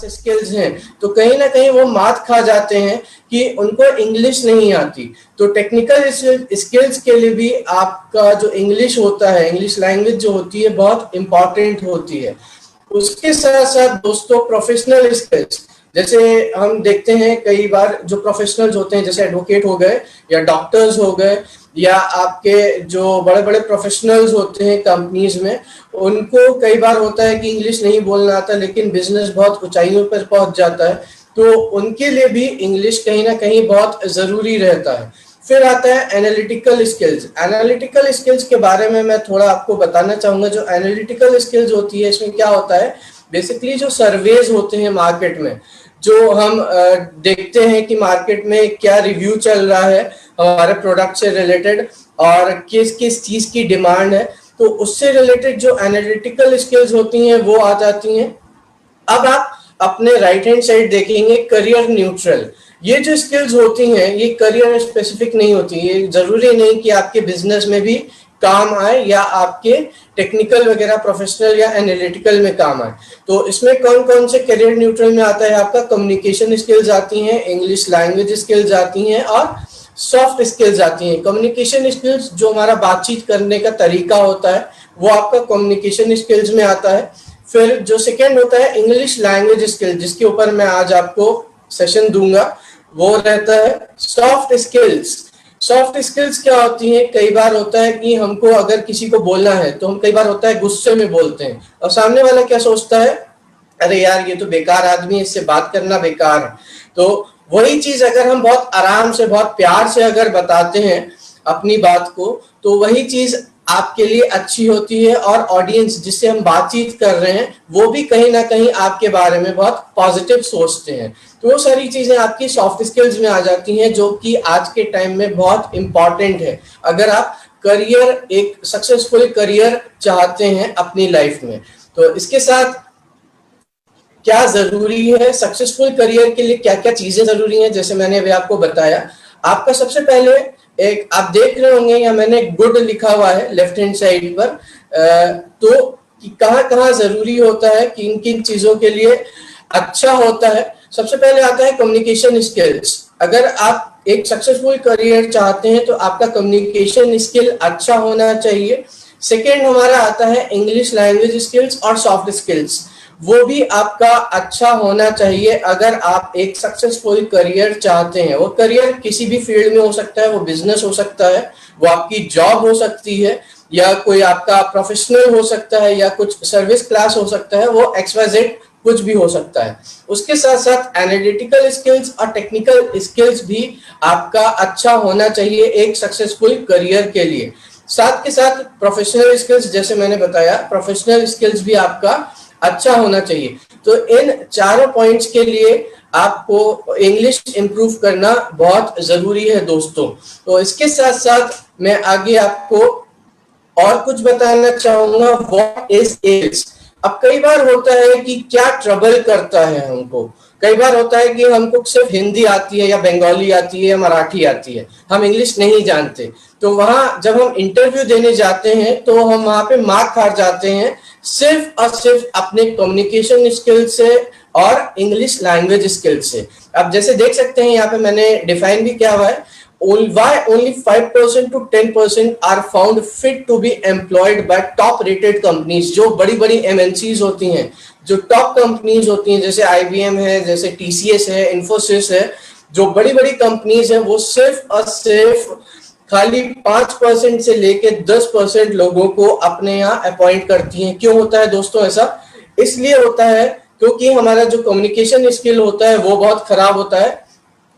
Skills हैं तो कहीं ना कहीं वो मात खा जाते हैं कि उनको इंग्लिश नहीं आती। तो टेक्निकल स्किल्स के लिए भी आपका जो इंग्लिश होता है, इंग्लिश लैंग्वेज जो होती है, बहुत इंपॉर्टेंट होती है। उसके साथ साथ दोस्तों प्रोफेशनल स्किल्स, जैसे हम देखते हैं कई बार जो प्रोफेशनल्स होते हैं, जैसे एडवोकेट हो गए या डॉक्टर्स हो गए या आपके जो बड़े बड़े प्रोफेशनल्स होते हैं कंपनीज में, उनको कई बार होता है कि इंग्लिश नहीं बोलना आता लेकिन बिजनेस बहुत ऊंचाइयों पर पहुंच जाता है, तो उनके लिए भी इंग्लिश कहीं ना कहीं बहुत जरूरी रहता है। फिर आता है एनालिटिकल स्किल्स। एनालिटिकल स्किल्स के बारे में मैं थोड़ा आपको बताना चाहूंगा। जो एनालिटिकल स्किल्स होती है, इसमें क्या होता है, बेसिकली जो सर्वेज होते हैं मार्केट में, जो हम देखते हैं कि मार्केट में क्या रिव्यू चल रहा है हमारे प्रोडक्ट से रिलेटेड और किस किस चीज की डिमांड है, तो उससे रिलेटेड जो एनालिटिकल स्किल्स होती हैं वो आ जाती हैं। अब आप अपने राइट हैंड साइड देखेंगे करियर न्यूट्रल। ये जो स्किल्स होती हैं ये करियर स्पेसिफिक नहीं होती, ये जरूरी नहीं कि आपके बिजनेस में भी काम आए या आपके टेक्निकल वगैरह प्रोफेशनल या एनालिटिकल में काम आए। तो इसमें कौन कौन से करियर न्यूट्रल में आता है, आपका कम्युनिकेशन स्किल्स आती हैं, इंग्लिश लैंग्वेज स्किल्स आती हैं और सॉफ्ट स्किल्स आती हैं। कम्युनिकेशन स्किल्स जो हमारा बातचीत करने का तरीका होता है वो आपका कम्युनिकेशन स्किल्स में आता है। फिर जो सेकेंड होता है इंग्लिश लैंग्वेज स्किल, जिसके ऊपर मैं आज आपको सेशन दूंगा, वो रहता है सॉफ्ट स्किल्स। सॉफ्ट स्किल्स क्या होती हैं, कई बार होता है कि हमको अगर किसी को बोलना है तो हम कई बार होता है गुस्से में बोलते हैं और सामने वाला क्या सोचता है, अरे यार ये तो बेकार आदमी है, इससे बात करना बेकार है। तो वही चीज अगर हम बहुत आराम से बहुत प्यार से अगर बताते हैं अपनी बात को, तो वही चीज आपके लिए अच्छी होती है और ऑडियंस जिससे हम बातचीत कर रहे हैं वो भी कहीं ना कहीं आपके बारे में बहुत पॉजिटिव सोचते हैं। तो वो सारी चीजें आपकी सॉफ्ट स्किल्स में आ जाती हैं जो कि आज के टाइम में बहुत इंपॉर्टेंट है अगर आप करियर, एक सक्सेसफुल करियर चाहते हैं अपनी लाइफ में। तो इसके साथ क्या जरूरी है, सक्सेसफुल करियर के लिए क्या क्या चीजें जरूरी हैं, जैसे मैंने अभी आपको बताया। आपका सबसे पहले एक आप देख रहे होंगे या मैंने गुड लिखा हुआ है लेफ्ट हैंड साइड पर, तो कि कहाँ कहाँ जरूरी होता है, किन किन चीजों के लिए अच्छा होता है। सबसे पहले आता है कम्युनिकेशन स्किल्स। अगर आप एक सक्सेसफुल करियर चाहते हैं तो आपका कम्युनिकेशन स्किल अच्छा होना चाहिए। सेकेंड हमारा आता है इंग्लिश लैंग्वेज स्किल्स और सॉफ्ट स्किल्स, वो भी आपका अच्छा होना चाहिए अगर आप एक सक्सेसफुल करियर चाहते हैं। वो करियर किसी भी फील्ड में हो सकता है, वो बिजनेस हो सकता है, वो आपकी जॉब हो सकती है, या कोई आपका प्रोफेशनल हो सकता है, या कुछ सर्विस क्लास हो सकता है, वो XYZ कुछ भी हो सकता है। उसके साथ साथ एनालिटिकल स्किल्स और टेक्निकल स्किल्स भी आपका अच्छा होना चाहिए एक सक्सेसफुल करियर के लिए। साथ के साथ प्रोफेशनल स्किल्स, जैसे मैंने बताया, प्रोफेशनल स्किल्स भी आपका अच्छा होना चाहिए। तो इन चारों पॉइंट्स के लिए आपको इंग्लिश इंप्रूव करना बहुत जरूरी है दोस्तों। तो इसके साथ साथ मैं आगे आपको और कुछ बताना चाहूंगा, व्हाट इज इंग्लिश। अब कई बार होता है कि क्या ट्रबल करता है हमको, कई बार होता है कि हमको सिर्फ हिंदी आती है या बंगाली आती है या मराठी आती है, हम इंग्लिश नहीं जानते। तो वहां जब हम इंटरव्यू देने जाते हैं तो हम वहां पे मार्क हार जाते हैं सिर्फ और सिर्फ अपने कम्युनिकेशन स्किल से और इंग्लिश लैंग्वेज स्किल से। अब जैसे देख सकते हैं यहाँ पे मैंने डिफाइन भी किया हुआ है, why only 5% to 10% are found fit to be employed by top rated companies। जो बड़ी बड़ी MNCs होती हैं, जो टॉप कंपनीज होती हैं, जैसे IBM है, जैसे TCS है, इन्फोसिस है, जो बड़ी बड़ी कंपनीज हैं, वो सिर्फ और सिर्फ खाली 5% से लेके 10% लोगों को अपने यहाँ अपॉइंट करती हैं। क्यों होता है दोस्तों ऐसा? इसलिए होता है क्योंकि हमारा जो कम्युनिकेशन स्किल होता है वो बहुत खराब होता है,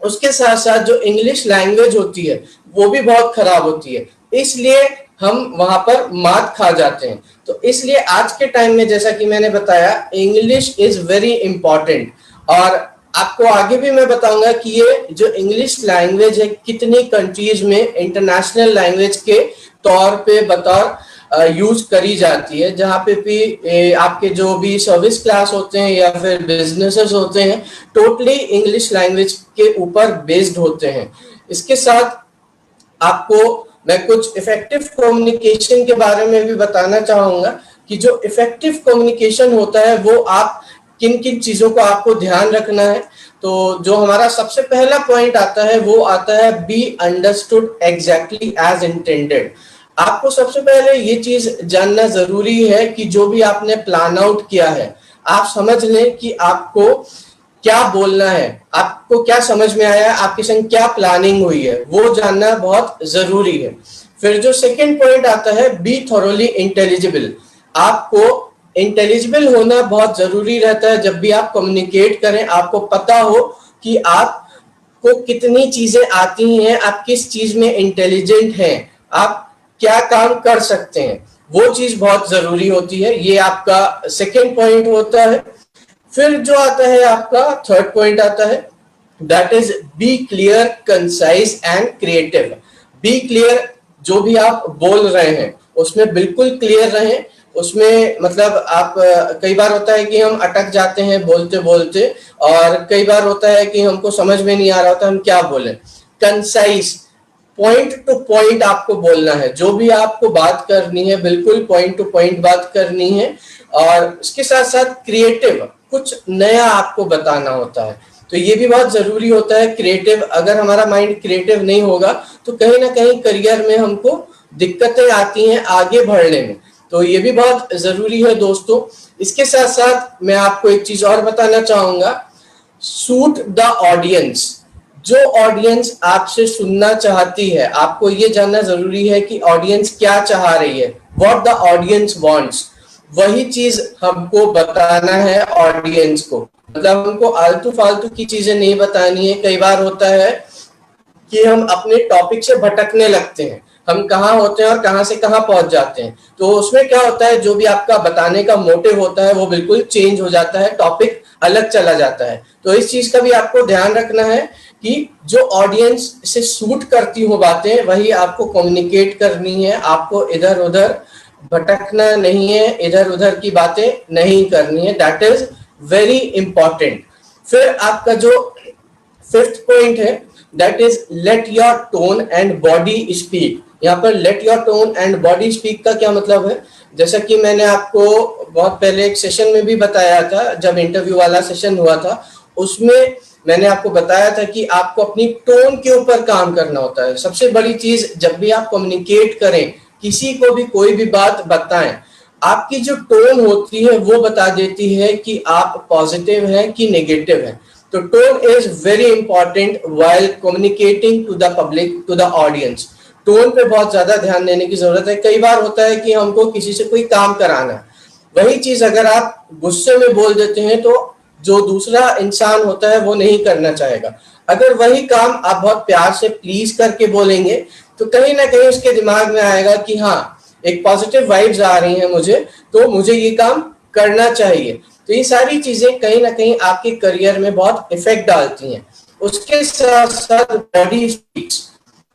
उसके साथ साथ जो इंग्लिश लैंग्वेज होती है वो भी बहुत खराब होती है, इसलिए हम वहां पर मात खा जाते हैं। तो इसलिए आज के टाइम में, जैसा कि मैंने बताया, इंग्लिश इज वेरी इंपॉर्टेंट। और आपको आगे भी मैं बताऊंगा कि ये जो इंग्लिश लैंग्वेज है कितनी कंट्रीज में इंटरनेशनल लैंग्वेज के तौर पे बतौर यूज करी जाती है, जहाँ पे भी आपके जो भी सर्विस क्लास होते हैं या फिर बिजनेसेस होते हैं, टोटली इंग्लिश लैंग्वेज के ऊपर बेस्ड होते हैं। इसके साथ आपको मैं कुछ इफेक्टिव कम्युनिकेशन के बारे में भी बताना चाहूंगा कि जो इफेक्टिव कम्युनिकेशन होता है वो आप किन किन चीजों को आपको ध्यान रखना है। तो जो हमारा सबसे पहला पॉइंट आता है वो आता है be understood exactly as intended. आपको सबसे पहले ये चीज जानना जरूरी है कि जो भी आपने प्लान आउट किया है आप समझ लें कि आपको क्या बोलना है, आपको क्या समझ में आया, आपके संग क्या प्लानिंग हुई है, वो जानना बहुत जरूरी है। फिर जो सेकंड पॉइंट आता है बी थॉरोली इंटेलिजिबल। आपको इंटेलिजिबल होना बहुत जरूरी रहता है। जब भी आप कम्युनिकेट करें आपको पता हो कि आपको कितनी चीजें आती हैं, आप किस चीज में इंटेलिजेंट हैं, आप क्या काम कर सकते हैं, वो चीज बहुत जरूरी होती है। ये आपका सेकंड पॉइंट होता है। फिर जो आता है आपका थर्ड पॉइंट आता है that is be clear concise and creative. Be clear, जो भी आप बोल रहे हैं उसमें बिल्कुल क्लियर रहें। उसमें मतलब आप कई बार होता है कि हम अटक जाते हैं बोलते बोलते, और कई बार होता है कि हमको समझ में नहीं आ रहा होता हम क्या बोलें। कंसाइज, पॉइंट टू पॉइंट आपको बोलना है। जो भी आपको बात करनी है बिल्कुल पॉइंट टू पॉइंट बात करनी है। और इसके साथ साथ क्रिएटिव, कुछ नया आपको बताना होता है, तो ये भी बहुत जरूरी होता है। क्रिएटिव, अगर हमारा माइंड क्रिएटिव नहीं होगा तो कहीं ना कहीं करियर में हमको दिक्कतें आती हैं आगे बढ़ने में, तो ये भी बहुत जरूरी है दोस्तों। इसके साथ साथ मैं आपको एक चीज और बताना चाहूंगा, सूट द ऑडियंस। जो ऑडियंस आपसे सुनना चाहती है आपको ये जानना जरूरी है कि ऑडियंस क्या चाह रही है, व्हाट द ऑडियंस वांट्स, वही चीज हमको बताना है ऑडियंस को। मतलब हमको आलतू फालतू की चीजें नहीं बतानी है। कई बार होता है कि हम अपने टॉपिक से भटकने लगते हैं, हम कहाँ होते हैं और कहाँ से कहाँ पहुंच जाते हैं, तो उसमें क्या होता है जो भी आपका बताने का मोटिव होता है वो बिल्कुल चेंज हो जाता है, टॉपिक अलग चला जाता है। तो इस चीज का भी आपको ध्यान रखना है कि जो ऑडियंस से सूट करती हो बातें वही आपको कम्युनिकेट करनी है। आपको इधर उधर भटकना नहीं है, इधर उधर की बातें नहीं करनी है। That is very important. फिर आपका जो फिफ्थ पॉइंट है that is let your tone and body speak. यहाँ पर let your tone and body speak का क्या मतलब है, जैसा कि मैंने आपको बहुत पहले एक सेशन में भी बताया था, जब इंटरव्यू वाला सेशन हुआ था उसमें मैंने आपको बताया था कि आपको अपनी टोन के ऊपर काम करना होता है। सबसे बड़ी चीज, जब भी आप कम्युनिकेट करें, किसी को भी कोई भी बात बताएं, आपकी जो टोन होती है वो बता देती है कि आप पॉजिटिव हैं कि नेगेटिव हैं। तो tone is very important while communicating to the public, to the audience. Tone पे बहुत ज्यादा ध्यान देने की जरूरत है। कई बार होता है कि हमको किसी से कोई काम कराना है, वही चीज अगर आप गुस्से में बोल देते हैं तो जो दूसरा इंसान होता है वो नहीं करना चाहेगा। अगर वही काम आप बहुत प्यार से प्लीज करके बोलेंगे तो कहीं ना कहीं उसके दिमाग में आएगा कि हाँ एक पॉजिटिव वाइब्स आ रही हैं मुझे, तो मुझे ये काम करना चाहिए। तो ये सारी चीजें कहीं ना कहीं आपके करियर में बहुत इफेक्ट डालती हैं। उसके साथ साथ बॉडी स्पीक्स,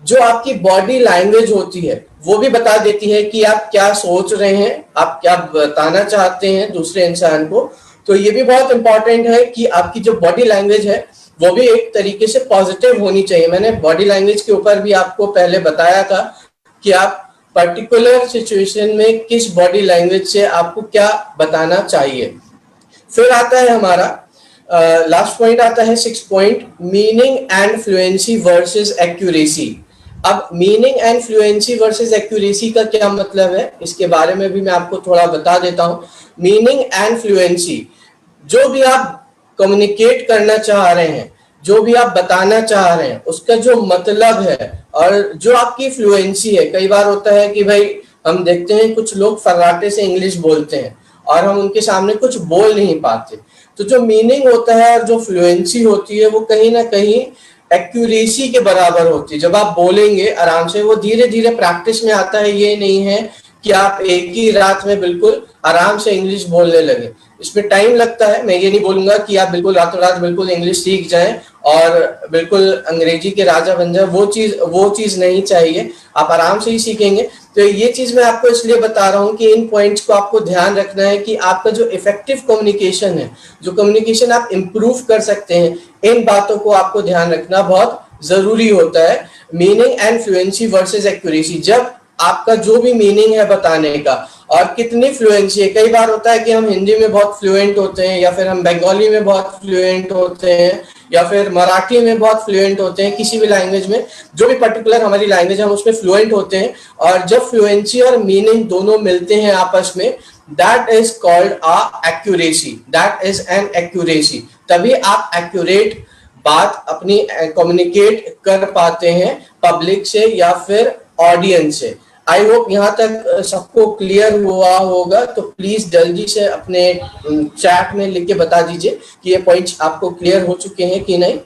जो आपकी बॉडी लैंग्वेज होती है वो भी बता देती है कि आप क्या सोच रहे हैं, आप क्या बताना चाहते हैं दूसरे इंसान को। तो ये भी बहुत इंपॉर्टेंट है कि आपकी जो बॉडी लैंग्वेज है वो भी एक तरीके से पॉजिटिव होनी चाहिए। मैंने बॉडी लैंग्वेज के ऊपर भी आपको पहले बताया था कि आप पर्टिकुलर सिचुएशन में किस बॉडी लैंग्वेज से आपको क्या बताना चाहिए। फिर आता है हमारा लास्ट पॉइंट आता है 6 point, meaning and fluency versus accuracy. अब meaning and fluency versus accuracy का क्या मतलब है, इसके बारे में भी मैं आपको थोड़ा बता देता हूं। मीनिंग एंड फ्लुएंसी, जो भी आप कम्युनिकेट करना चाह रहे हैं, जो भी आप बताना चाह रहे हैं, उसका जो मतलब है और जो आपकी फ्लुएंसी है। कई बार होता है कि भाई हम देखते हैं कुछ लोग फर्राटे से इंग्लिश बोलते हैं और हम उनके सामने कुछ बोल नहीं पाते। तो जो मीनिंग होता है और जो फ्लुएंसी होती है वो कहीं ना कहीं एक्यूरेसी के बराबर होती है। जब आप बोलेंगे आराम से, वो धीरे धीरे प्रैक्टिस में आता है। ये नहीं है कि आप एक ही रात में बिल्कुल आराम से इंग्लिश बोलने लगे, इसमें टाइम लगता है। मैं ये नहीं बोलूंगा कि आप बिल्कुल रातों रात बिल्कुल इंग्लिश सीख जाएं और बिल्कुल अंग्रेजी के राजा बन जाए, वो चीज नहीं चाहिए। आप आराम से ही सीखेंगे। तो ये चीज मैं आपको इसलिए बता रहा हूँ कि इन पॉइंट्स को आपको ध्यान रखना है कि आपका जो इफेक्टिव कम्युनिकेशन है, जो कम्युनिकेशन आप इम्प्रूव कर सकते हैं, इन बातों को आपको ध्यान रखना बहुत जरूरी होता है। Meaning and fluency versus accuracy, जब आपका जो भी मीनिंग है बताने का, और कितनी फ्लुएंसी है। कई बार होता है कि हम हिंदी में बहुत फ्लुएंट होते हैं, या फिर हम बंगाली में बहुत फ्लुएंट होते हैं, या फिर मराठी में बहुत फ्लुएंट होते हैं, किसी भी लैंग्वेज में, जो भी पर्टिकुलर हमारी लैंग्वेज है हम उसमें फ्लुएंट होते हैं। और जब फ्लुएंसी और मीनिंग दोनों मिलते हैं आपस में, that is called accuracy, that is an accuracy. तभी आप एक्यूरेट बात अपनी कम्युनिकेट कर पाते हैं पब्लिक से या फिर ऑडियंस से। आई होप यहाँ तक सबको क्लियर हुआ होगा। तो प्लीज जल्दी से अपने चैट में लिख के बता दीजिए कि ये पॉइंट्स आपको क्लियर हो चुके हैं कि नहीं।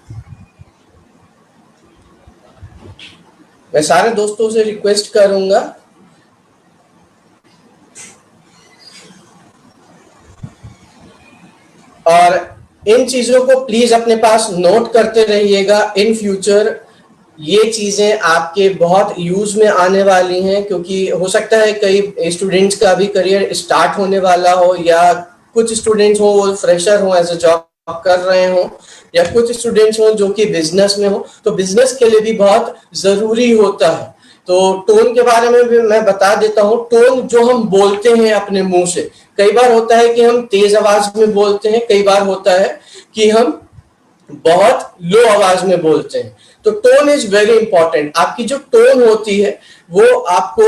मैं सारे दोस्तों से रिक्वेस्ट करूंगा। और इन चीजों को प्लीज अपने पास नोट करते रहिएगा। इन फ्यूचर ये चीजें आपके बहुत यूज में आने वाली हैं, क्योंकि हो सकता है कई स्टूडेंट्स का भी करियर स्टार्ट होने वाला हो, या कुछ स्टूडेंट्स हो वो फ्रेशर हो, एज अ जॉब कर रहे हो, या कुछ स्टूडेंट्स हो जो कि बिजनेस में हो। तो बिजनेस के लिए भी बहुत जरूरी होता है। तो टोन के बारे में भी मैं बता देता हूँ। टोन जो हम बोलते हैं अपने मुंह से, कई बार होता है कि हम तेज आवाज में बोलते हैं, कई बार होता है कि हम बहुत लो आवाज में बोलते हैं। तो टोन इज वेरी इंपॉर्टेंट। आपकी जो टोन होती है वो आपको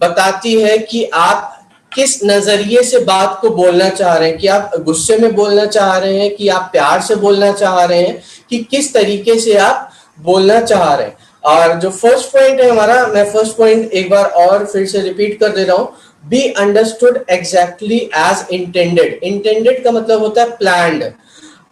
बताती है कि आप किस नजरिए से बात को बोलना चाह रहे हैं, कि आप गुस्से में बोलना चाह रहे हैं, कि आप प्यार से बोलना चाह रहे हैं, कि किस तरीके से आप बोलना चाह रहे हैं। और जो फर्स्ट पॉइंट है हमारा, मैं फर्स्ट पॉइंट एक बार और फिर से रिपीट कर दे रहा हूं, be understood exactly as intended. Intended का मतलब होता है प्लान्ड।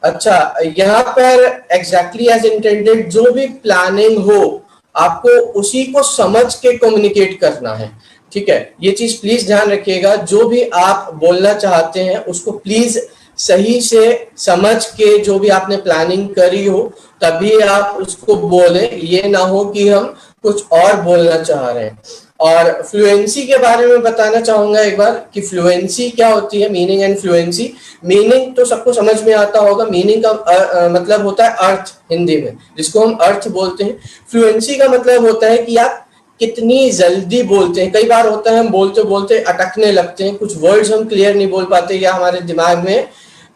अच्छा, यहाँ पर एग्जैक्टली एज इंटेंडेड, जो भी प्लानिंग हो आपको उसी को समझ के कम्युनिकेट करना है। ठीक है, ये चीज प्लीज ध्यान रखिएगा। जो भी आप बोलना चाहते हैं उसको प्लीज सही से समझ के, जो भी आपने प्लानिंग करी हो तभी आप उसको बोले। ये ना हो कि हम कुछ और बोलना चाह रहे हैं। और फ्लुएंसी के बारे में बताना चाहूंगा एक बार कि फ्लुएंसी क्या होती है। Meaning and fluency. मीनिंग तो सबको समझ में आता होगा। मीनिंग का मतलब होता है अर्थ, हिंदी में जिसको हम अर्थ बोलते हैं। फ्लुएंसी का मतलब होता है कि आप कितनी जल्दी बोलते हैं। कई बार होता है हम बोलते बोलते अटकने लगते हैं, कुछ वर्ड्स हम क्लियर नहीं बोल पाते, या हमारे दिमाग में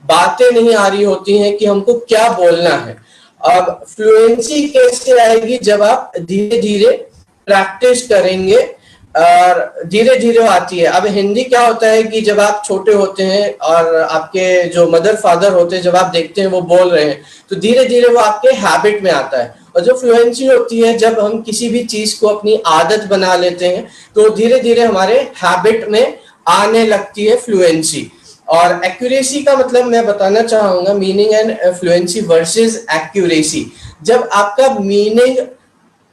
बातें नहीं आ रही होती हैं कि हमको क्या बोलना है। अब फ्लुएंसी कैसे आएगी? जब आप धीरे धीरे प्रैक्टिस करेंगे और धीरे धीरे आती है। अब हिंदी क्या होता है कि जब आप छोटे होते हैं और आपके जो मदर फादर होते हैं, जब आप देखते हैं वो बोल रहे हैं, तो धीरे धीरे वो आपके हैबिट में आता है। और जो फ्लुएंसी होती है, जब हम किसी भी चीज को अपनी आदत बना लेते हैं तो धीरे धीरे हमारे हैबिट में आने लगती है फ्लुएंसी। और एक्यूरेसी का मतलब मैं बताना चाहूंगा, meaning and fluency versus accuracy. जब आपका मीनिंग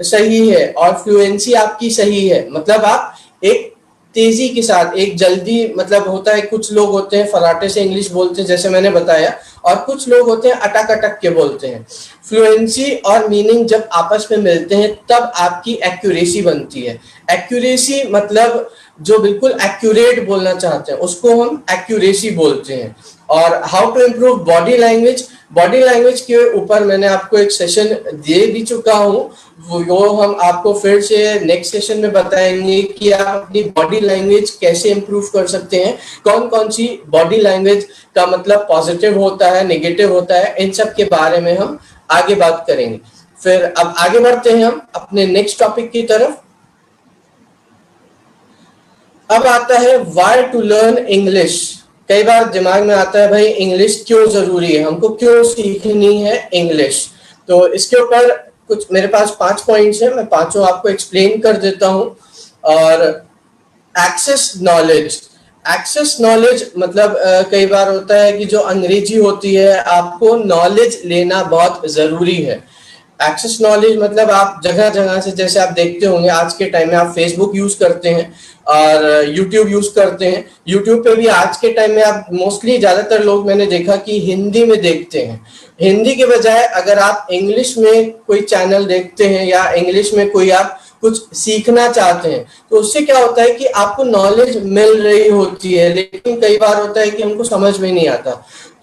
सही है और फ्लुएंसी आपकी सही है, मतलब आप एक तेजी के साथ, एक जल्दी, मतलब होता है कुछ लोग होते हैं फराटे से इंग्लिश बोलते हैं जैसे मैंने बताया, और कुछ लोग होते हैं अटक अटक के बोलते हैं। फ्लुएंसी और मीनिंग जब आपस में मिलते हैं तब आपकी एक्यूरेसी बनती है। एक्यूरेसी मतलब जो बिल्कुल एक्यूरेट बोलना चाहते हैं उसको हम एक्यूरेसी बोलते हैं। और how to improve body language, body language के ऊपर मैंने आपको एक सेशन दे भी चुका हूँ, वो हम आपको फिर से नेक्स्ट सेशन में बताएंगे कि आप अपनी बॉडी लैंग्वेज कैसे इम्प्रूव कर सकते हैं, कौन कौन सी बॉडी लैंग्वेज का मतलब पॉजिटिव होता है, नेगेटिव होता है, इन सब के बारे में हम आगे बात करेंगे। फिर अब आगे बढ़ते हैं हम अपने नेक्स्ट टॉपिक की तरफ। अब आता है व्हाई टू लर्न इंग्लिश। कई बार दिमाग में आता है भाई इंग्लिश क्यों जरूरी है, हमको क्यों सीखनी है इंग्लिश। तो इसके ऊपर कुछ मेरे पास 5 पॉइंट्स हैं, मैं पांचों आपको एक्सप्लेन कर देता हूं। और एक्सेस नॉलेज, एक्सेस नॉलेज मतलब कई बार होता है कि जो अंग्रेजी होती है आपको नॉलेज लेना बहुत जरूरी है। एक्सेस नॉलेज मतलब आप जगह जगह से, जैसे आप देखते होंगे आज के टाइम में आप फेसबुक यूज करते हैं और यूट्यूब यूज करते हैं। यूट्यूब पे भी आज के टाइम में आप मोस्टली ज्यादातर लोग मैंने देखा कि हिंदी में देखते हैं। हिंदी के बजाय अगर आप इंग्लिश में कोई चैनल देखते हैं या इंग्लिश में कोई आप कुछ सीखना चाहते हैं तो उससे क्या होता है कि आपको नॉलेज मिल रही होती है, लेकिन कई बार होता है कि हमको समझ में नहीं आता।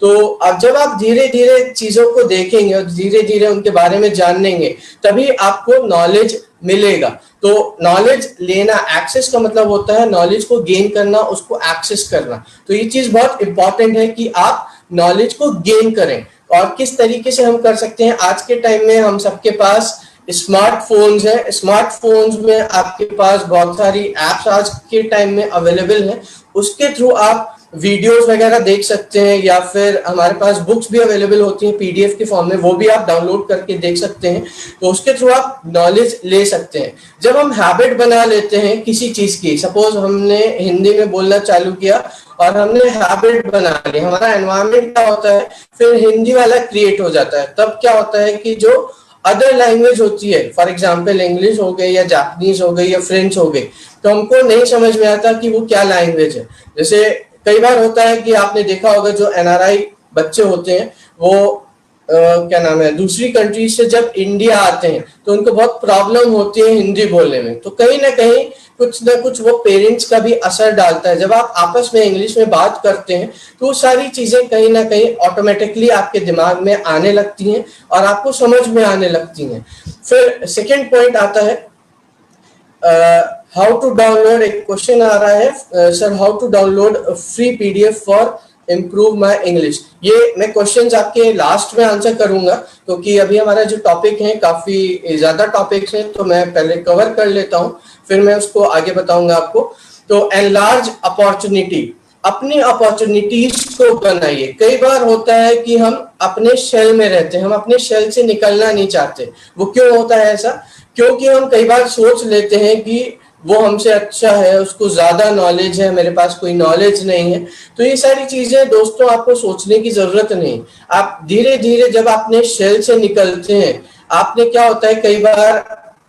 तो अब जब आप धीरे धीरे चीजों को देखेंगे और धीरे धीरे उनके बारे में जानेंगे तभी आपको नॉलेज मिलेगा। तो नॉलेज लेना, एक्सेस का मतलब होता है नॉलेज को गेन करना, उसको एक्सेस करना। तो ये चीज बहुत इंपॉर्टेंट है कि आप नॉलेज को गेन करें। और किस तरीके से हम कर सकते हैं, आज के टाइम में हम सबके पास स्मार्टफोन्स है, स्मार्टफोन्स में आपके पास बहुत सारी एप्स आज के टाइम में अवेलेबल है, उसके थ्रू आप वीडियोस वगैरह देख सकते हैं, या फिर हमारे पास बुक्स भी अवेलेबल होती हैं पीडीएफ के फॉर्म में, वो भी आप डाउनलोड करके देख सकते हैं। तो उसके थ्रू आप नॉलेज ले सकते हैं। जब हम हैबिट बना लेते हैं किसी चीज की, सपोज हमने हिंदी में बोलना चालू किया और हमने हैबिट बना ली, हमारा एनवायरमेंट क्या होता है, फिर हिंदी वाला क्रिएट हो जाता है। तब क्या होता है कि जो अदर लैंग्वेज होती है, फॉर एग्जाम्पल इंग्लिश हो गई या जापानीज हो गई या फ्रेंच हो गई, तो हमको नहीं समझ में आता कि वो क्या लैंग्वेज है। जैसे कई बार होता है कि आपने देखा होगा जो एनआरआई बच्चे होते हैं वो क्या नाम है, दूसरी कंट्री से जब इंडिया आते हैं तो उनको बहुत प्रॉब्लम होती है हिंदी बोलने में। तो कहीं ना कहीं कुछ ना कुछ वो पेरेंट्स का भी असर डालता है। जब आप आपस में इंग्लिश में बात करते हैं तो वो सारी चीजें कहीं ना कहीं ऑटोमेटिकली आपके दिमाग में आने लगती हैं और आपको समझ में आने लगती हैं। फिर सेकेंड पॉइंट आता है हाउ टू डाउनलोड। एक क्वेश्चन आ रहा है sir, how to download free PDF for improve my English. ये मैं क्वेश्चंस आपके लास्ट में आंसर करूंगा, क्योंकि अभी हमारा जो टॉपिक है काफी ज्यादा टॉपिक्स हैं, तो मैं पहले कवर कर लेता हूं, फिर मैं उसको आगे बताऊंगा आपको। तो एनलार्ज अपॉर्चुनिटी, अपनी अपॉर्चुनिटीज को बनाइए। कई बार होता है कि हम अपने शेल में रहते हैं, हम अपने शेल से निकलना नहीं चाहते। वो क्यों होता है ऐसा? क्योंकि हम कई बार सोच लेते हैं कि वो हमसे अच्छा है, उसको ज्यादा नॉलेज है, मेरे पास कोई नॉलेज नहीं है। तो ये सारी चीजें दोस्तों आपको सोचने की जरूरत नहीं। आप धीरे धीरे जब अपने शेल से निकलते हैं, आपने क्या होता है कई बार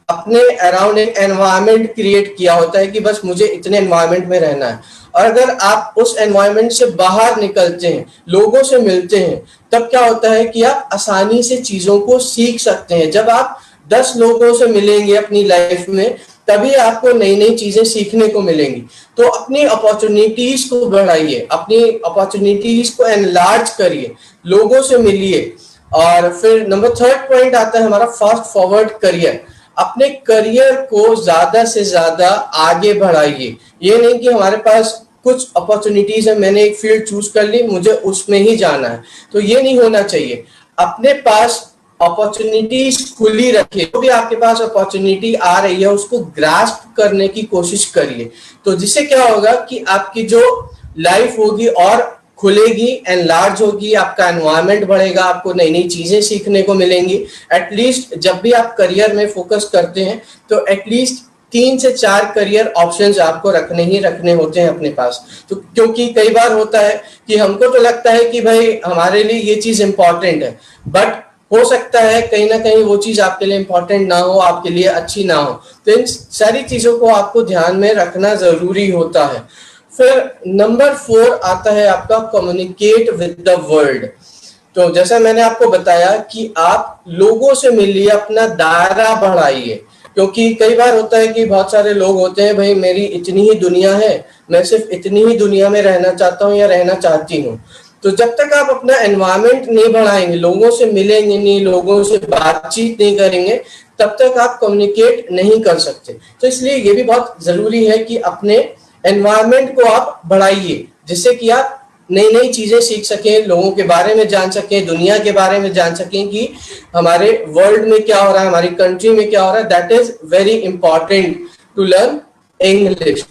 अपने अराउंड एक एनवायरनमेंट क्रिएट किया होता है कि बस मुझे इतने एनवायरनमेंट में रहना है, और अगर आप उस एनवायरनमेंट से बाहर निकलते हैं, लोगों से मिलते हैं, तब क्या होता है कि आप आसानी से चीजों को सीख सकते हैं। जब आप 10 लोगों से मिलेंगे अपनी लाइफ में, तभी आपको नई नई चीजें सीखने को मिलेंगी। तो अपनी अपॉर्चुनिटीज को बढ़ाइए, अपनी अपॉर्चुनिटीज को एनलार्ज करिए, लोगों से मिलिए। और फिर नंबर थर्ड पॉइंट आता है हमारा फास्ट फॉरवर्ड करियर। अपने करियर को ज्यादा से ज्यादा आगे बढ़ाइए। ये नहीं कि हमारे पास कुछ अपॉर्चुनिटीज है, मैंने एक फील्ड चूज कर ली, मुझे उसमें ही जाना है, तो ये नहीं होना चाहिए। अपने पास अपॉर्चुनिटीज खुली रखिए। जो भी आपके पास अपॉर्चुनिटी आ रही है उसको ग्रास्प करने की कोशिश करिए। तो जिससे क्या होगा कि आपकी जो लाइफ होगी और खुलेगी, एनलार्ज होगी, आपका एनवायरनमेंट बढ़ेगा, आपको नई नई चीजें सीखने को मिलेंगी। एटलीस्ट जब भी आप करियर में फोकस करते हैं तो एटलीस्ट 3 से 4 करियर ऑप्शंस आपको रखने ही रखने होते हैं अपने पास। तो क्योंकि कई बार होता है कि हमको तो लगता है कि भाई हमारे लिए ये चीज इंपॉर्टेंट है, बट हो सकता है कहीं ना कहीं वो चीज आपके लिए इंपॉर्टेंट ना हो, आपके लिए अच्छी ना हो। तो इन सारी चीजों को आपको ध्यान में रखना जरूरी होता है। फिर नंबर 4 आता है आपका कम्युनिकेट विद द वर्ल्ड। तो जैसा मैंने आपको बताया कि आप लोगों से मिलिए, अपना दायरा बढ़ाइए। क्योंकि कई बार होता है कि बहुत सारे लोग होते हैं, भाई मेरी इतनी ही दुनिया है, मैं सिर्फ इतनी ही दुनिया में रहना चाहता हूँ या रहना चाहती हूँ। तो जब तक आप अपना एनवायरनमेंट नहीं बढ़ाएंगे, लोगों से मिलेंगे नहीं, लोगों से बातचीत नहीं करेंगे, तब तक आप कम्युनिकेट नहीं कर सकते। तो इसलिए ये भी बहुत जरूरी है कि अपने एनवायरनमेंट को आप बढ़ाइए, जिससे कि आप नई नई चीजें सीख सकें, लोगों के बारे में जान सकें, दुनिया के बारे में जान सकें कि हमारे वर्ल्ड में क्या हो रहा है, हमारी कंट्री में क्या हो रहा है। That is very important to learn English.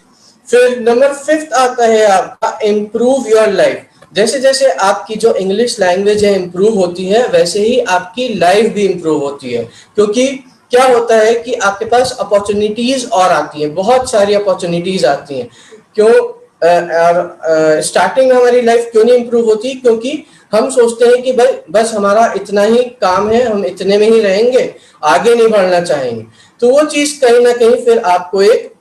फिर नंबर 5 आता है आपका इम्प्रूव योर लाइफ। जैसे जैसे आपकी जो इंग्लिश लैंग्वेज है इम्प्रूव होती है, वैसे ही आपकी लाइफ भी इम्प्रूव होती है। क्योंकि क्या होता है कि आपके पास अपॉर्चुनिटीज और आती हैं, बहुत सारी अपॉर्चुनिटीज आती हैं। क्यों स्टार्टिंग में हमारी लाइफ क्यों नहीं इम्प्रूव होती? क्योंकि हम सोचते हैं कि भाई बस हमारा इतना ही काम है, हम इतने में ही रहेंगे, आगे नहीं बढ़ना चाहेंगे। तो वो चीज कहीं ना कहीं फिर आपको एक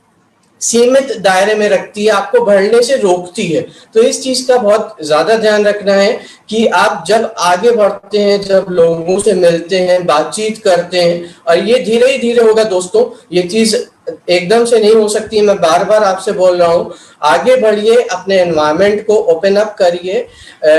सीमित दायरे में रखती है, आपको बढ़ने से रोकती है। तो इस चीज का बहुत ज्यादा ध्यान रखना है कि आप जब आगे बढ़ते हैं, जब लोगों से मिलते हैं, बातचीत करते हैं, और ये धीरे ही धीरे होगा दोस्तों, ये चीज एकदम से नहीं हो सकती। मैं बार बार आपसे बोल रहा हूँ, आगे बढ़िए, अपने एनवायरनमेंट को ओपन अप करिए,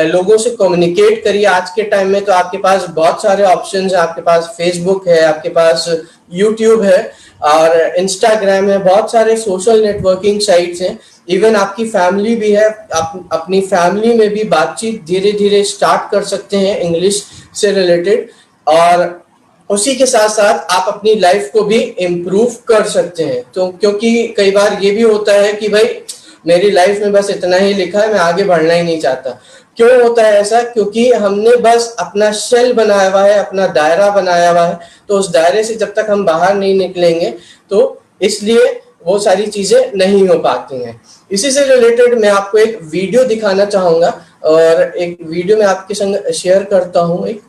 लोगों से कम्युनिकेट करिए। आज के टाइम में तो आपके पास बहुत सारे ऑप्शंस है, आपके पास फेसबुक है, आपके पास यूट्यूब है और इंस्टाग्राम है, बहुत सारे सोशल नेटवर्किंग साइट्स हैं। इवन आपकी फैमिली भी है, आप अपनी फैमिली में भी बातचीत धीरे धीरे स्टार्ट कर सकते हैं इंग्लिश से रिलेटेड, और उसी के साथ साथ आप अपनी लाइफ को भी इम्प्रूव कर सकते हैं। तो क्योंकि कई बार ये भी होता है कि भाई मेरी लाइफ में बस इतना ही लिखा है, मैं आगे बढ़ना ही नहीं चाहता। क्यों होता है ऐसा? क्योंकि हमने बस अपना शेल बनाया हुआ है, अपना दायरा बनाया हुआ है, तो उस दायरे से जब तक हम बाहर नहीं निकलेंगे तो इसलिए वो सारी चीजें नहीं हो पाती हैं। इसी से रिलेटेड मैं आपको एक वीडियो दिखाना चाहूंगा और एक वीडियो मैं आपके संग शेयर करता हूँ। एक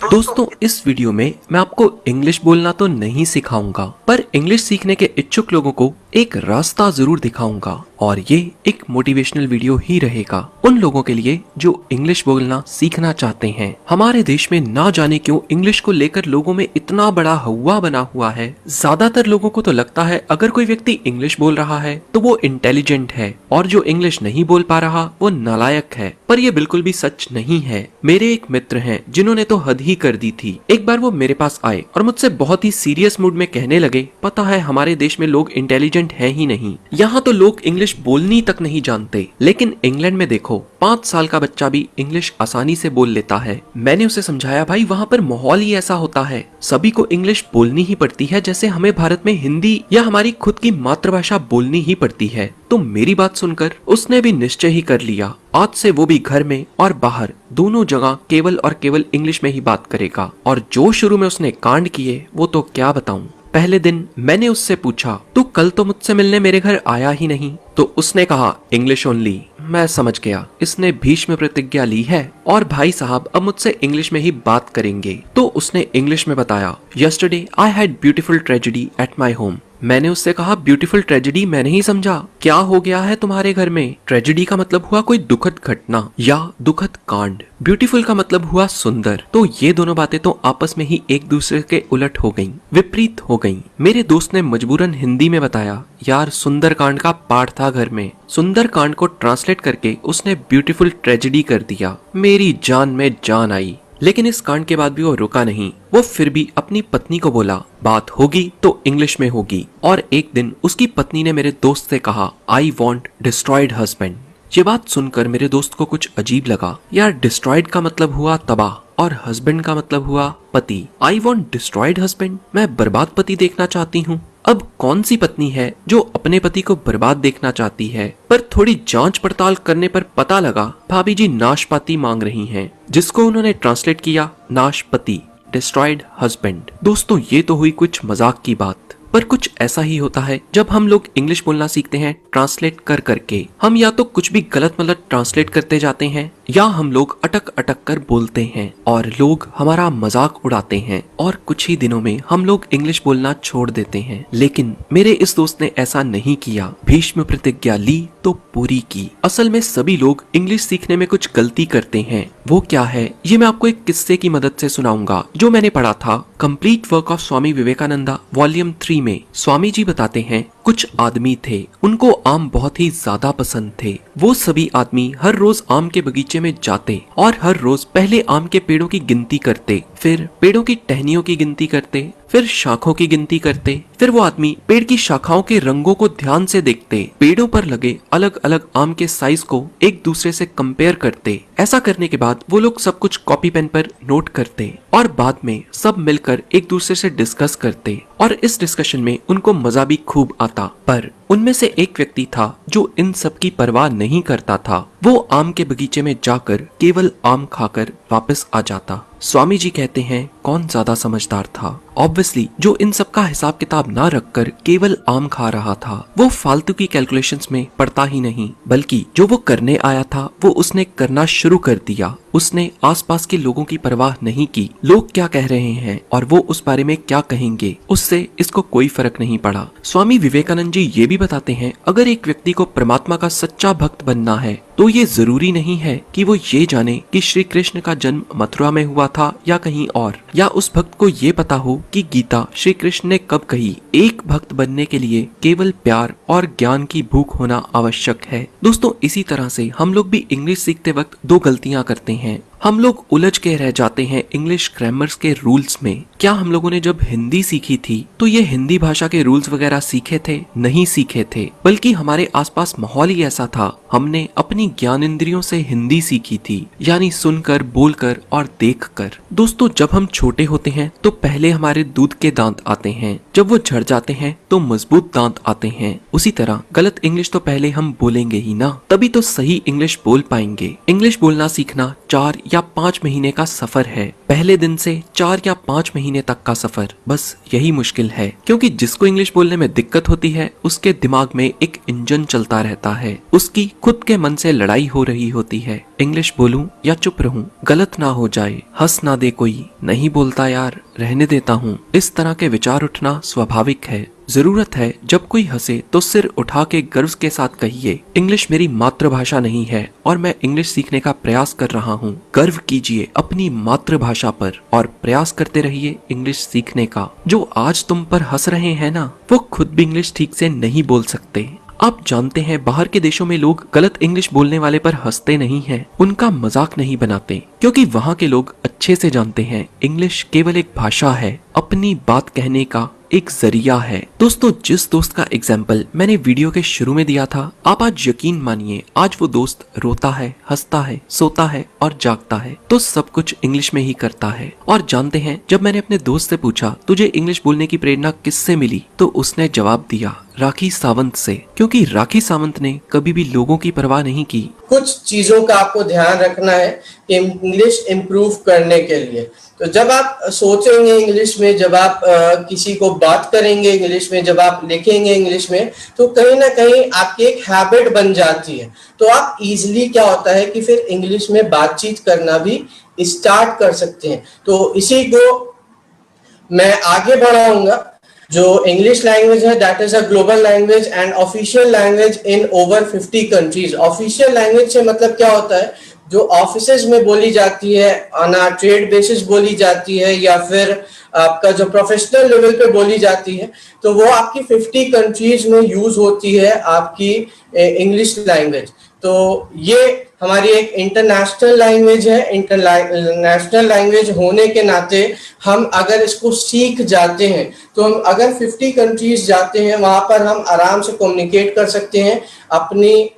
दोस्तों, इस वीडियो में मैं आपको इंग्लिश बोलना तो नहीं सिखाऊंगा, पर इंग्लिश सीखने के इच्छुक लोगों को एक रास्ता जरूर दिखाऊंगा। और ये एक मोटिवेशनल वीडियो ही रहेगा उन लोगों के लिए जो इंग्लिश बोलना सीखना चाहते हैं। हमारे देश में ना जाने क्यों इंग्लिश को लेकर लोगों में इतना बड़ा हवा बना हुआ है। ज्यादातर लोगों को तो लगता है अगर कोई व्यक्ति इंग्लिश बोल रहा है तो वो इंटेलिजेंट है, और जो इंग्लिश नहीं बोल पा रहा वो नालायक है। पर ये बिल्कुल भी सच नहीं है। मेरे एक मित्र हैं जिन्होंने तो हद ही कर दी थी। एक बार वो मेरे पास आए और मुझसे बहुत ही सीरियस मूड में कहने लगे, पता है हमारे देश में लोग इंटेलिजेंट है ही नहीं, यहाँ तो लोग इंग्लिश बोलनी तक नहीं जानते। लेकिन इंग्लैंड में देखो, 5 साल का बच्चा भी इंग्लिश आसानी से बोल लेता है। मैंने उसे समझाया, भाई वहाँ पर माहौल ही ऐसा होता है, सभी को इंग्लिश बोलनी ही पड़ती है, जैसे हमें भारत में हिंदी या हमारी खुद की मातृभाषा बोलनी ही पड़ती है। तो मेरी बात सुनकर उसने भी निश्चय ही कर लिया, आज से वो भी घर में और बाहर दोनों जगह केवल और केवल इंग्लिश में ही बात करेगा। और जो शुरू में उसने कांड किए वो तो क्या बताऊं। पहले दिन मैंने उससे पूछा, तू कल तो मुझसे मिलने मेरे घर आया ही नहीं। तो उसने कहा, इंग्लिश ओनली। मैं समझ गया, इसने भीष्म प्रतिज्ञा ली है और भाई साहब अब मुझसे इंग्लिश में ही बात करेंगे। तो उसने इंग्लिश में बताया, yesterday I had beautiful tragedy at my home. मैंने उससे कहा, ब्यूटीफुल ट्रेजेडी मैं नहीं समझा, क्या हो गया है तुम्हारे घर में? ट्रेजेडी का मतलब हुआ कोई दुखद घटना या दुखद कांड, ब्यूटीफुल का मतलब हुआ सुंदर। तो ये दोनों बातें तो आपस में ही एक दूसरे के उलट हो गईं, विपरीत हो गईं। मेरे दोस्त ने मजबूरन हिंदी में बताया, यार सुंदर कांड का पाठ था घर में। सुंदर कांड को ट्रांसलेट करके उसने ब्यूटीफुल ट्रेजेडी कर दिया। मेरी जान में जान आई। लेकिन इस कांड के बाद भी वो रुका नहीं। वो फिर भी अपनी पत्नी को बोला, बात होगी तो इंग्लिश में होगी। और एक दिन उसकी पत्नी ने मेरे दोस्त से कहा, आई वॉन्ट डिस्ट्रॉयड हस्बैंड। ये बात सुनकर मेरे दोस्त को कुछ अजीब लगा। यार डिस्ट्रॉयड का मतलब हुआ तबाह और हस्बैंड का मतलब हुआ पति। आई वॉन्ट डिस्ट्रॉयड हस्बैंड, मैं बर्बाद पति देखना चाहती हूँ। अब कौन सी पत्नी है जो अपने पति को बर्बाद देखना चाहती है? पर थोड़ी जांच पड़ताल करने पर पता लगा भाभी जी नाशपाती मांग रही हैं, जिसको उन्होंने ट्रांसलेट किया नाशपति, डिस्ट्रॉयड हस्बैंड। दोस्तों, ये तो हुई कुछ मजाक की बात, पर कुछ ऐसा ही होता है जब हम लोग इंग्लिश बोलना सीखते हैं ट्रांसलेट कर करके। हम या तो कुछ भी गलत मतलब ट्रांसलेट करते जाते हैं या हम लोग अटक अटक कर बोलते हैं और लोग हमारा मजाक उड़ाते हैं और कुछ ही दिनों में हम लोग इंग्लिश बोलना छोड़ देते हैं। लेकिन मेरे इस दोस्त ने ऐसा नहीं किया, भीष्म प्रतिज्ञा ली तो पूरी की। असल में सभी लोग इंग्लिश सीखने में कुछ गलती करते हैं। वो क्या है, ये मैं आपको एक किस्से की मदद से सुनाऊंगा जो मैंने पढ़ा था complete work of Swami Vivekananda volume 3 में। स्वामी जी बताते हैं, कुछ आदमी थे, उनको आम बहुत ही ज्यादा पसंद थे। वो सभी आदमी हर रोज आम के बगीचे में जाते और हर रोज पहले आम के पेड़ों की गिनती करते, फिर पेड़ों की टहनियों की गिनती करते, फिर शाखों की गिनती करते। फिर वो आदमी पेड़ की शाखाओं के रंगों को ध्यान से देखते, पेड़ों पर लगे अलग अलग आम के साइज को एक दूसरे से कंपेयर करते। ऐसा करने के बाद वो लोग सब कुछ कॉपी पेन पर नोट करते और बाद में सब मिलकर एक दूसरे से डिस्कस करते। और इस डिस्कशन में उनको मजा भी खूब आता। पर उनमें से एक व्यक्ति था जो इन सब की परवाह नहीं करता था। वो आम के बगीचे में जाकर केवल आम खाकर वापस आ जाता। स्वामी जी कहते हैं, कौन ज्यादा समझदार था? ऑब्वियसली जो इन सब का हिसाब किताब ना रखकर केवल आम खा रहा था। वो फालतू की कैलकुलेशंस में पड़ता ही नहीं, बल्कि जो वो करने आया था वो उसने करना शुरू कर दिया। उसने आसपास के लोगों की परवाह नहीं की, लोग क्या कह रहे हैं और वो उस बारे में क्या कहेंगे, उससे इसको कोई फर्क नहीं पड़ा। स्वामी विवेकानंद जी ये भी बताते हैं, अगर एक व्यक्ति को परमात्मा का सच्चा भक्त बनना है तो ये जरूरी नहीं है कि वो ये जाने कि श्री कृष्ण का जन्म मथुरा में हुआ था या कहीं और, या उस भक्त को ये पता हो कि गीता श्री कृष्ण ने कब कही, एक भक्त बनने के लिए केवल प्यार और ज्ञान की भूख होना आवश्यक है। दोस्तों इसी तरह से हम लोग भी इंग्लिश सीखते वक्त दो गलतियां करते हैं। हम लोग उलझ के रह जाते हैं इंग्लिश ग्रामर्स के रूल्स में। क्या हम लोगों ने जब हिंदी सीखी थी तो ये हिंदी भाषा के रूल्स वगैरह सीखे थे? नहीं सीखे थे, बल्कि हमारे आसपास माहौल ही ऐसा था। हमने अपनी ज्ञानेंद्रियों से हिंदी सीखी थी, यानी सुनकर, बोलकर और देखकर। दोस्तों जब हम छोटे होते हैं तो पहले हमारे दूध के दांत आते हैं, जब वो झड़ जाते हैं तो मजबूत दांत आते हैं। उसी तरह गलत इंग्लिश तो पहले हम बोलेंगे ही ना, तभी तो सही इंग्लिश बोल पाएंगे। इंग्लिश बोलना सीखना 4 या 5 महीने का सफर है। पहले दिन से 4 या 5 महीने तक का सफर, बस यही मुश्किल है। क्योंकि जिसको इंग्लिश बोलने में दिक्कत होती है उसके दिमाग में एक इंजन चलता रहता है, उसकी खुद के मन से लड़ाई हो रही होती है। इंग्लिश बोलूं या चुप रहूं, गलत ना हो जाए, हंस ना दे कोई, नहीं बोलता यार, रहने देता हूँ। इस तरह के विचार उठना स्वाभाविक है। जरूरत है जब कोई हंसे तो सिर उठा के गर्व के साथ कहिए, इंग्लिश मेरी मातृभाषा नहीं है और मैं इंग्लिश सीखने का प्रयास कर रहा हूँ। गर्व कीजिए अपनी मातृभाषा पर और प्रयास करते रहिए इंग्लिश सीखने का। जो आज तुम पर हंस रहे हैं ना, वो खुद भी इंग्लिश ठीक से नहीं बोल सकते। आप जानते हैं बाहर के देशों में लोग गलत इंग्लिश बोलने वाले पर हंसते नहीं हैं, उनका मजाक नहीं बनाते, क्योंकि वहाँ के लोग अच्छे से जानते हैं इंग्लिश केवल एक भाषा है, अपनी बात कहने का एक जरिया है। दोस्तों जिस दोस्त का एग्जाम्पल मैंने वीडियो के शुरू में दिया था, आप आज यकीन मानिए आज वो दोस्त रोता है, हंसता है, सोता है और जागता है, तो सब कुछ इंग्लिश में ही करता है। और जानते हैं जब मैंने अपने दोस्त से पूछा तुझे इंग्लिश बोलने की प्रेरणा किससे मिली, तो उसने जवाब दिया राखी सावंत से, क्योंकि राखी सावंत ने कभी भी लोगों की परवाह नहीं की। कुछ चीजों का आपको ध्यान रखना है कि इंग्लिश इम्प्रूव करने के लिए। तो जब आप सोचेंगे इंग्लिश में, जब आप किसी को बात करेंगे इंग्लिश में, जब आप लिखेंगे इंग्लिश में, तो कहीं ना कहीं आपकी एक हैबिट बन जाती है। तो आप इजीली क्या होता है कि फिर इंग्लिश में बातचीत करना भी स्टार्ट कर सकते हैं। तो इसी को मैं आगे बढ़ाऊंगा। जो इंग्लिश लैंग्वेज है that is a global language and official language in over 50 countries. Official language से मतलब क्या होता है, जो ऑफिसेज में बोली जाती है, ऑन अ ट्रेड बेसिस बोली जाती है, या फिर आपका जो प्रोफेशनल लेवल पे बोली जाती है, तो वो आपकी 50 कंट्रीज में यूज होती है आपकी इंग्लिश लैंग्वेज। तो ये हमारी एक इंटरनेशनल लैंग्वेज है। इंटरनेशनल लैंग्वेज होने के नाते हम अगर इसको सीख जाते हैं तो हम अगर 50 कंट्रीज जाते हैं वहां पर हम आराम से कम्युनिकेट कर सकते हैं, अपनी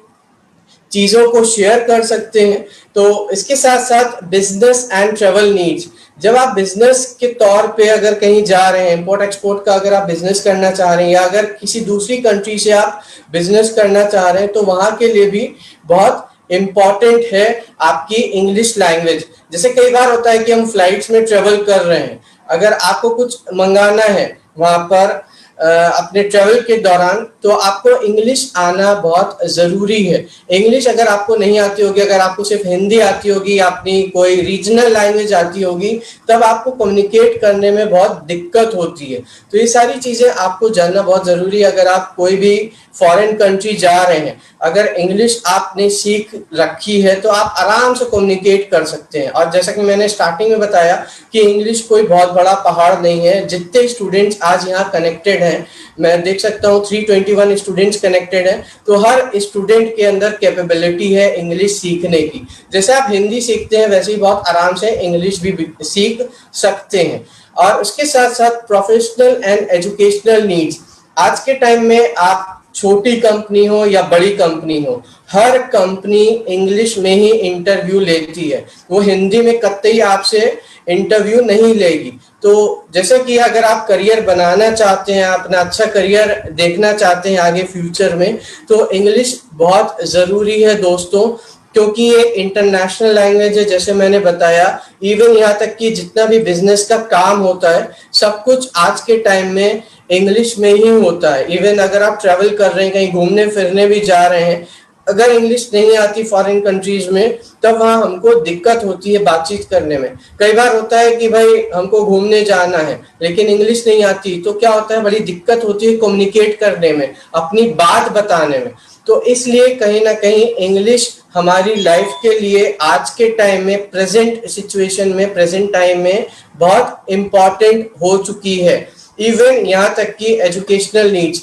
चीजों को शेयर कर सकते हैं। तो इसके साथ साथ बिजनेस एंड ट्रेवल नीड्स, जब आप बिजनेस के तौर पे अगर कहीं जा रहे हैं, इंपोर्ट एक्सपोर्ट का अगर आप बिजनेस करना चाह रहे हैं, या अगर किसी दूसरी कंट्री से आप बिजनेस करना चाह रहे हैं, तो वहां के लिए भी बहुत इम्पॉर्टेंट है आपकी इंग्लिश लैंग्वेज। जैसे कई बार होता है कि हम फ्लाइट्स में ट्रेवल कर रहे हैं, अगर आपको कुछ मंगाना है वहां पर अपने ट्रेवल के दौरान, तो आपको इंग्लिश आना बहुत जरूरी है। इंग्लिश अगर आपको नहीं आती होगी, अगर आपको सिर्फ हिंदी आती होगी, अपनी कोई रीजनल लैंग्वेज आती होगी, तब आपको कम्युनिकेट करने में बहुत दिक्कत होती है। तो ये सारी चीजें आपको जानना बहुत जरूरी है। अगर आप कोई भी फॉरेन कंट्री जा रहे हैं, अगर इंग्लिश आपने सीख रखी है तो आप आराम से कम्युनिकेट कर सकते हैं। और जैसा कि मैंने स्टार्टिंग में बताया कि इंग्लिश कोई बहुत बड़ा पहाड़ नहीं है। जितने स्टूडेंट्स आज यहाँ कनेक्टेड हैं, मैं देख सकता हूँ 321 स्टूडेंट्स कनेक्टेड हैं, तो हर स्टूडेंट के अंदर कैपेबिलिटी है इंग्लिश सीखने की। जैसे आप हिंदी सीखते हैं वैसे ही बहुत आराम से इंग्लिश भी सीख सकते हैं। और उसके साथ साथ प्रोफेशनल एंड एजुकेशनल नीड्स, आज के टाइम में आप छोटी कंपनी हो या बड़ी कंपनी हो, हर कंपनी इंग्लिश में ही इंटरव्यू लेती है, वो हिंदी में कतई आपसे इंटरव्यू नहीं लेगी। तो जैसे कि अगर आप करियर बनाना चाहते हैं, अपना अच्छा करियर देखना चाहते हैं आगे फ्यूचर में, तो इंग्लिश बहुत जरूरी है दोस्तों, क्योंकि ये इंटरनेशनल लैंग्वेज है। जैसे मैंने बताया, इवन यहाँ तक कि जितना भी बिजनेस का काम होता है सब कुछ आज के टाइम में इंग्लिश में ही होता है। इवन अगर आप ट्रैवल कर रहे हैं, कहीं घूमने फिरने भी जा रहे हैं, अगर इंग्लिश नहीं आती फॉरेन कंट्रीज में, तब वहाँ हमको दिक्कत होती है बातचीत करने में। कई बार होता है कि भाई हमको घूमने जाना है लेकिन इंग्लिश नहीं आती, तो क्या होता है, बड़ी दिक्कत होती है कम्युनिकेट करने में, अपनी बात बताने में। तो इसलिए कहीं ना कहीं इंग्लिश हमारी लाइफ के लिए आज के टाइम में, प्रेजेंट सिचुएशन में, प्रेजेंट टाइम में बहुत इम्पॉर्टेंट हो चुकी है। इवन यहाँ तक कि एजुकेशनल नीड्स,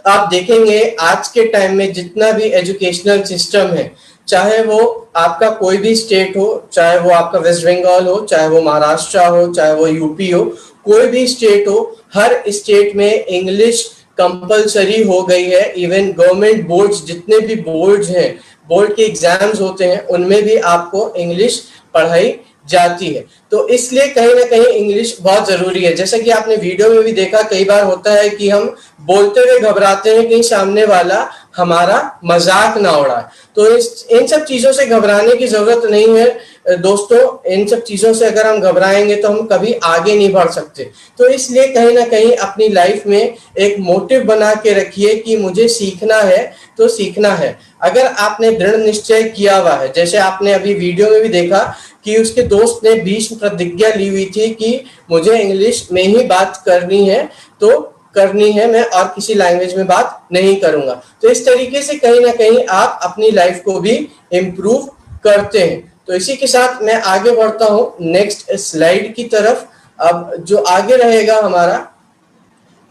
आप देखेंगे आज के टाइम में जितना भी एजुकेशनल सिस्टम है, चाहे वो आपका कोई भी स्टेट हो, चाहे वो आपका वेस्ट बंगाल हो, चाहे वो महाराष्ट्र हो, चाहे वो यूपी हो, कोई भी स्टेट हो, हर स्टेट में इंग्लिश कंपलसरी हो गई है। इवन गवर्नमेंट बोर्ड्स, जितने भी बोर्ड्स हैं, बोर्ड के एग्जाम्स होते हैं, उनमें भी आपको इंग्लिश पढ़ाई जाती है। तो इसलिए कहीं ना कहीं इंग्लिश बहुत जरूरी है। जैसा कि आपने वीडियो में भी देखा, कई बार होता है कि हम बोलते हुए घबराते हैं कि सामने वाला हमारा मजाक ना उड़ाए। तो इन सब चीजों से घबराने की जरूरत नहीं है दोस्तों। इन सब चीजों से अगर हम घबराएंगे तो हम कभी आगे नहीं बढ़ सकते। तो इसलिए कहीं ना कहीं अपनी लाइफ में एक मोटिव बना के रखिए कि मुझे सीखना है तो सीखना है। अगर आपने दृढ़ निश्चय किया हुआ है, जैसे आपने अभी वीडियो में भी देखा कि उसके दोस्त ने 20 प्रतिज्ञा ली हुई थी कि मुझे इंग्लिश में ही बात करनी है, तो करनी है, मैं और किसी लैंग्वेज में बात नहीं करूंगा। तो इस तरीके से कहीं ना कहीं आप अपनी लाइफ को भी इम्प्रूव करते हैं। तो इसी के साथ मैं आगे बढ़ता हूं नेक्स्ट स्लाइड की तरफ। अब जो आगे रहेगा हमारा,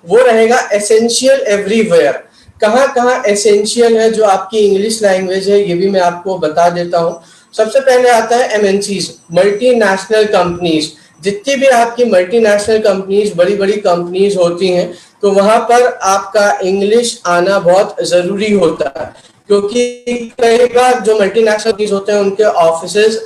वो रहेगा एसेंशियल एवरीवेयर। कहाँ कहाँ एसेंशियल है जो आपकी इंग्लिश लैंग्वेज है, ये भी मैं आपको बता देता हूँ। सबसे पहले आता है एमएनसीज, मल्टीनेशनल कंपनीज। जितनी भी आपकी मल्टीनेशनल कंपनीज, बड़ी बड़ी कंपनीज होती हैं, तो वहां पर आपका इंग्लिश आना बहुत जरूरी होता है, क्योंकि कई बार जो मल्टीनेशनल कंपनीज होते हैं उनके ऑफिसेज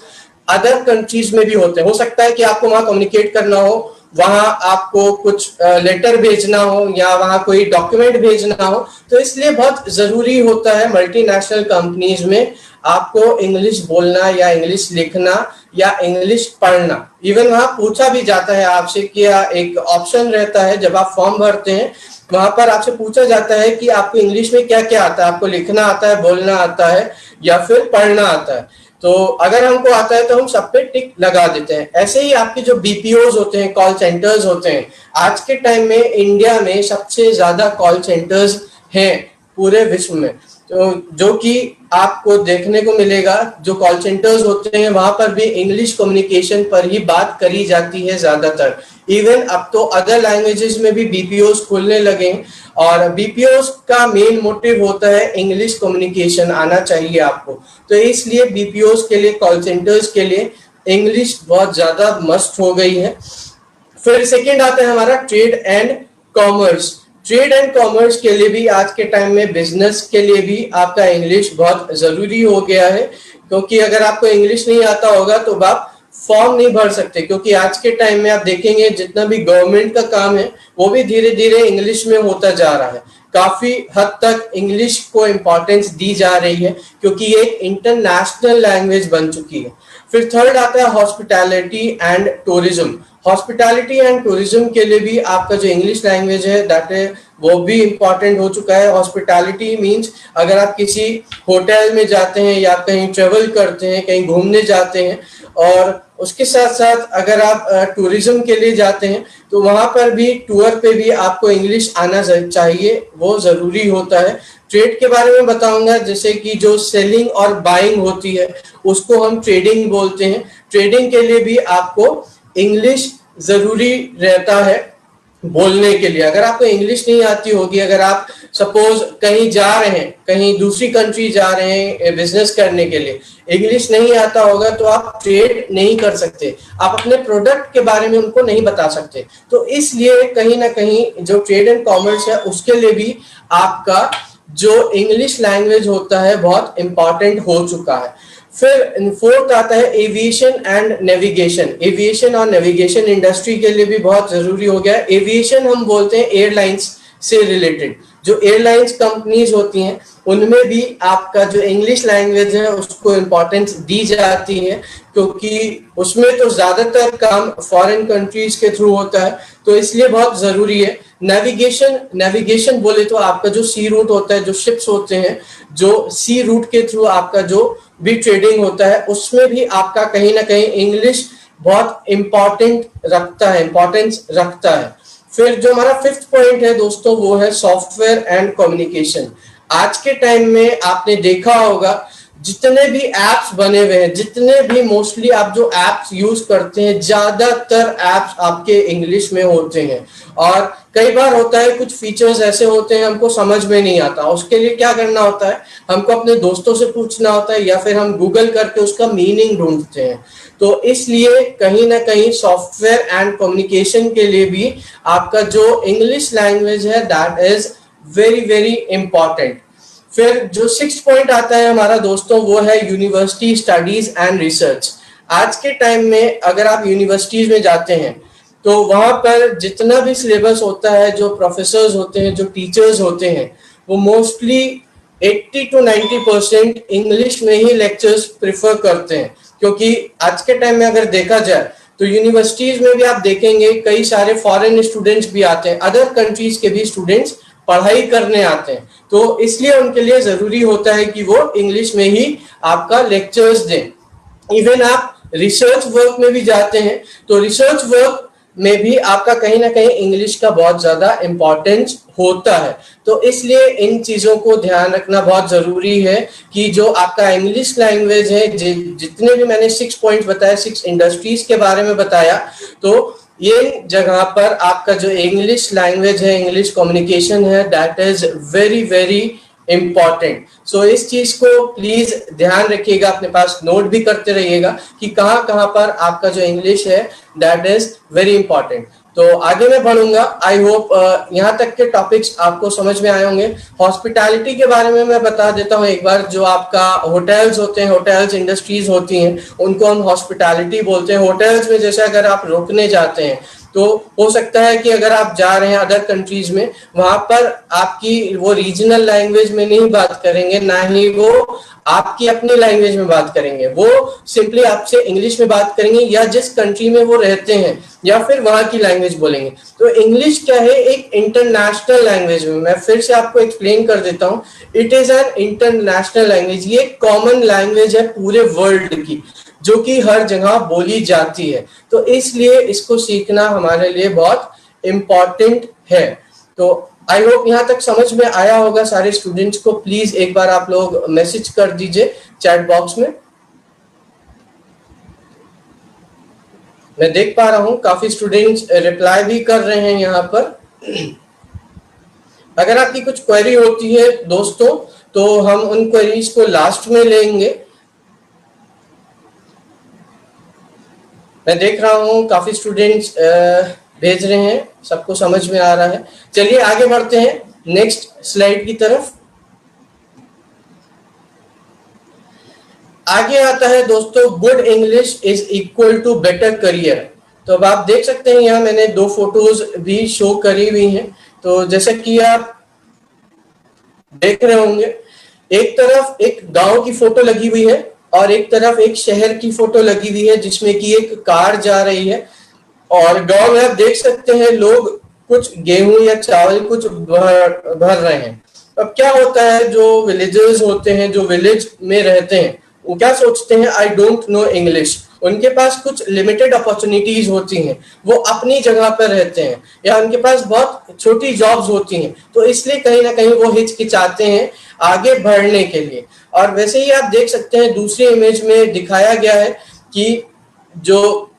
अदर कंट्रीज में भी होते हैं। हो सकता है कि आपको वहां कम्युनिकेट करना हो, वहां आपको कुछ लेटर भेजना हो या वहां कोई डॉक्यूमेंट भेजना हो, तो इसलिए बहुत जरूरी होता है मल्टीनेशनल कंपनीज में आपको इंग्लिश बोलना या इंग्लिश लिखना या इंग्लिश पढ़ना। इवन वहां पूछा भी जाता है आपसे कि एक ऑप्शन रहता है जब आप फॉर्म भरते हैं, वहां पर आपसे पूछा जाता है कि आपको इंग्लिश में क्या क्या आता है, आपको लिखना आता है, बोलना आता है या फिर पढ़ना आता है। तो अगर हमको आता है तो हम सब पे टिक लगा देते हैं। ऐसे ही आपके जो बीपीओज होते हैं, कॉल सेंटर्स होते हैं, आज के टाइम में इंडिया में सबसे ज्यादा कॉल सेंटर्स हैं पूरे विश्व में। तो जो कि आपको देखने को मिलेगा, जो कॉल सेंटर्स होते हैं वहां पर भी इंग्लिश कम्युनिकेशन पर ही बात करी जाती है ज्यादातर। इवन अब तो अदर लैंग्वेजेस में भी बीपीओस खुलने लगे हैं, और बीपीओस का मेन मोटिव होता है इंग्लिश कम्युनिकेशन आना चाहिए आपको। तो इसलिए बीपीओस के लिए, कॉल सेंटर्स के लिए इंग्लिश बहुत ज्यादा मस्ट हो गई है। फिर सेकेंड आता है हमारा trade and commerce. Trade and commerce के लिए भी आज के टाइम में, बिजनेस के लिए भी आपका इंग्लिश बहुत जरूरी हो गया है, क्योंकि अगर आपको इंग्लिश नहीं आता होगा तो आप फॉर्म नहीं भर सकते। क्योंकि आज के टाइम में आप देखेंगे जितना भी गवर्नमेंट का काम है वो भी धीरे धीरे इंग्लिश में होता जा रहा है। काफी हद तक इंग्लिश को इम्पोर्टेंस दी जा रही है, क्योंकि ये एक इंटरनेशनल लैंग्वेज बन चुकी है। फिर थर्ड आता है hospitality and tourism. Hospitality and tourism के लिए भी आपका जो इंग्लिश लैंग्वेज है दैट है वो भी इम्पोर्टेंट हो चुका है। हॉस्पिटैलिटी मींस अगर आप किसी होटल में जाते हैं या कहीं ट्रेवल करते हैं, कहीं घूमने जाते हैं, और उसके साथ साथ अगर आप टूरिज्म के लिए जाते हैं तो वहां पर भी, टूर पे भी आपको इंग्लिश आना चाहिए, वो जरूरी होता है। ट्रेड के बारे में बताऊंगा, जैसे कि जो सेलिंग और बाइंग होती है उसको हम ट्रेडिंग बोलते हैं। ट्रेडिंग के लिए भी आपको इंग्लिश जरूरी रहता है बोलने के लिए। अगर आपको इंग्लिश नहीं आती होगी, अगर आप सपोज कहीं जा रहे हैं, कहीं दूसरी कंट्री जा रहे हैं बिजनेस करने के लिए, इंग्लिश नहीं आता होगा तो आप ट्रेड नहीं कर सकते, आप अपने प्रोडक्ट के बारे में उनको नहीं बता सकते। तो इसलिए कहीं ना कहीं जो ट्रेड एंड कॉमर्स है उसके लिए भी आपका जो इंग्लिश लैंग्वेज होता है बहुत इंपॉर्टेंट हो चुका है। फिर फोर्थ आता है एविएशन एंड नेविगेशन। एविएशन और नेविगेशन इंडस्ट्री के लिए भी बहुत जरूरी हो गया है। एविएशन हम बोलते हैं एयरलाइंस से रिलेटेड। जो एयरलाइंस कंपनीज होती हैं उनमें भी आपका जो इंग्लिश लैंग्वेज है उसको इम्पोर्टेंस दी जाती है, क्योंकि उसमें तो ज्यादातर काम फॉरेन कंट्रीज के थ्रू होता है, तो इसलिए बहुत जरूरी है। नेविगेशन बोले तो आपका जो सी रूट होता है, जो शिप्स होते हैं, जो सी रूट के थ्रू आपका जो भी ट्रेडिंग होता है, उसमें भी आपका कहीं ना कहीं इंग्लिश बहुत इंपॉर्टेंस रखता है। फिर जो हमारा फिफ्थ पॉइंट है दोस्तों, वो है सॉफ्टवेयर एंड कम्युनिकेशन। आज के टाइम में आपने देखा होगा जितने भी एप्स बने हुए हैं, जितने भी मोस्टली आप जो एप्स यूज करते हैं, ज्यादातर एप्स आपके इंग्लिश में होते हैं। और कई बार होता है कुछ फीचर्स ऐसे होते हैं हमको समझ में नहीं आता, उसके लिए क्या करना होता है, हमको अपने दोस्तों से पूछना होता है या फिर हम गूगल करके उसका मीनिंग ढूंढते हैं। तो इसलिए कहीं ना कहीं सॉफ्टवेयर एंड कम्युनिकेशन के लिए भी आपका जो इंग्लिश लैंग्वेज है that is very very important. फिर जो सिक्स पॉइंट आता है हमारा दोस्तों, वो है यूनिवर्सिटी स्टडीज एंड रिसर्च। आज के टाइम में अगर आप यूनिवर्सिटीज में जाते हैं तो वहां पर जितना भी सिलेबस होता है, जो प्रोफेसर्स होते हैं, जो टीचर्स होते हैं, वो मोस्टली 80 to 90% इंग्लिश में ही लेक्चर्स प्रिफर करते हैं। क्योंकि आज के टाइम में अगर देखा जाए तो यूनिवर्सिटीज में भी आप देखेंगे कई सारे फॉरेन स्टूडेंट्स भी आते हैं, अदर कंट्रीज के भी स्टूडेंट्स पढ़ाई करने आते हैं, तो इसलिए उनके लिए जरूरी होता है कि वो इंग्लिश में ही आपका लेक्चर्स दें। इवन आप रिसर्च वर्क में भी जाते हैं तो रिसर्च वर्क में भी आपका कहीं ना कहीं इंग्लिश का बहुत ज्यादा इंपॉर्टेंस होता है। तो इसलिए इन चीजों को ध्यान रखना बहुत जरूरी है कि जो आपका इंग्लिश लैंग्वेज है, जितने भी मैंने 6 पॉइंट बताया, 6 इंडस्ट्रीज के बारे में बताया, तो ये जगह पर आपका जो इंग्लिश लैंग्वेज है, इंग्लिश कम्युनिकेशन है, that is very very important. So इस चीज को प्लीज ध्यान रखिएगा, अपने पास नोट भी करते रहिएगा कि कहाँ कहाँ पर आपका जो इंग्लिश है दैट इज वेरी इंपॉर्टेंट। तो आगे मैं बढ़ूंगा। आई होप यहाँ तक के टॉपिक्स आपको समझ में आए होंगे। हॉस्पिटैलिटी के बारे में मैं बता देता हूँ एक बार। जो आपका होटल्स होते हैं, होटल्स इंडस्ट्रीज होती हैं, उनको हम हॉस्पिटैलिटी बोलते हैं। होटल्स में जैसे अगर आप रुकने जाते हैं तो हो सकता है कि अगर आप जा रहे हैं अदर कंट्रीज में, वहां पर आपकी वो रीजनल लैंग्वेज में नहीं बात करेंगे, ना ही वो आपकी अपनी लैंग्वेज में बात करेंगे, वो सिंपली आपसे इंग्लिश में बात करेंगे या जिस कंट्री में वो रहते हैं या फिर वहां की लैंग्वेज बोलेंगे। तो इंग्लिश क्या है, एक इंटरनेशनल लैंग्वेज में, मैं फिर से आपको एक्सप्लेन कर देता हूँ, it is an international language. ये कॉमन लैंग्वेज है पूरे वर्ल्ड की, जो कि हर जगह बोली जाती है। तो इसलिए इसको सीखना हमारे लिए बहुत इम्पोर्टेंट है। तो आई होप यहाँ तक समझ में आया होगा सारे स्टूडेंट्स को। प्लीज एक बार आप लोग मैसेज कर दीजिए चैट बॉक्स में। मैं देख पा रहा हूँ काफी स्टूडेंट्स रिप्लाई भी कर रहे हैं यहाँ पर। अगर आपकी कुछ क्वेरी होती है दोस्तों तो हम उन क्वेरीज को लास्ट में लेंगे। मैं देख रहा हूँ काफी स्टूडेंट्स भेज रहे हैं, सबको समझ में आ रहा है। चलिए आगे बढ़ते हैं नेक्स्ट स्लाइड की तरफ। आगे आता है दोस्तों, good English is equal to better career. तो अब आप देख सकते हैं यहाँ मैंने 2 फोटोज भी शो करी हुई हैं। तो जैसे कि आप देख रहे होंगे, एक तरफ एक गांव की फोटो लगी हुई है और एक तरफ एक शहर की फोटो लगी हुई है जिसमें कि एक कार जा रही है। और गांव में आप देख सकते हैं लोग कुछ गेहूं या चावल कुछ भर रहे हैं। अब क्या होता है, जो विलेजर्स होते हैं, जो विलेज में रहते हैं, वो क्या सोचते हैं, आई डोंट नो इंग्लिश। उनके पास कुछ लिमिटेड अपॉर्चुनिटीज होती हैं, वो अपनी जगह पर रहते हैं या उनके पास बहुत छोटी जॉब्स होती हैं, तो इसलिए कहीं ना कहीं वो हिचकिचाते हैं आगे बढ़ने के लिए। और वैसे ही आप देख सकते हैं दूसरी इमेज में दिखाया गया है कि जो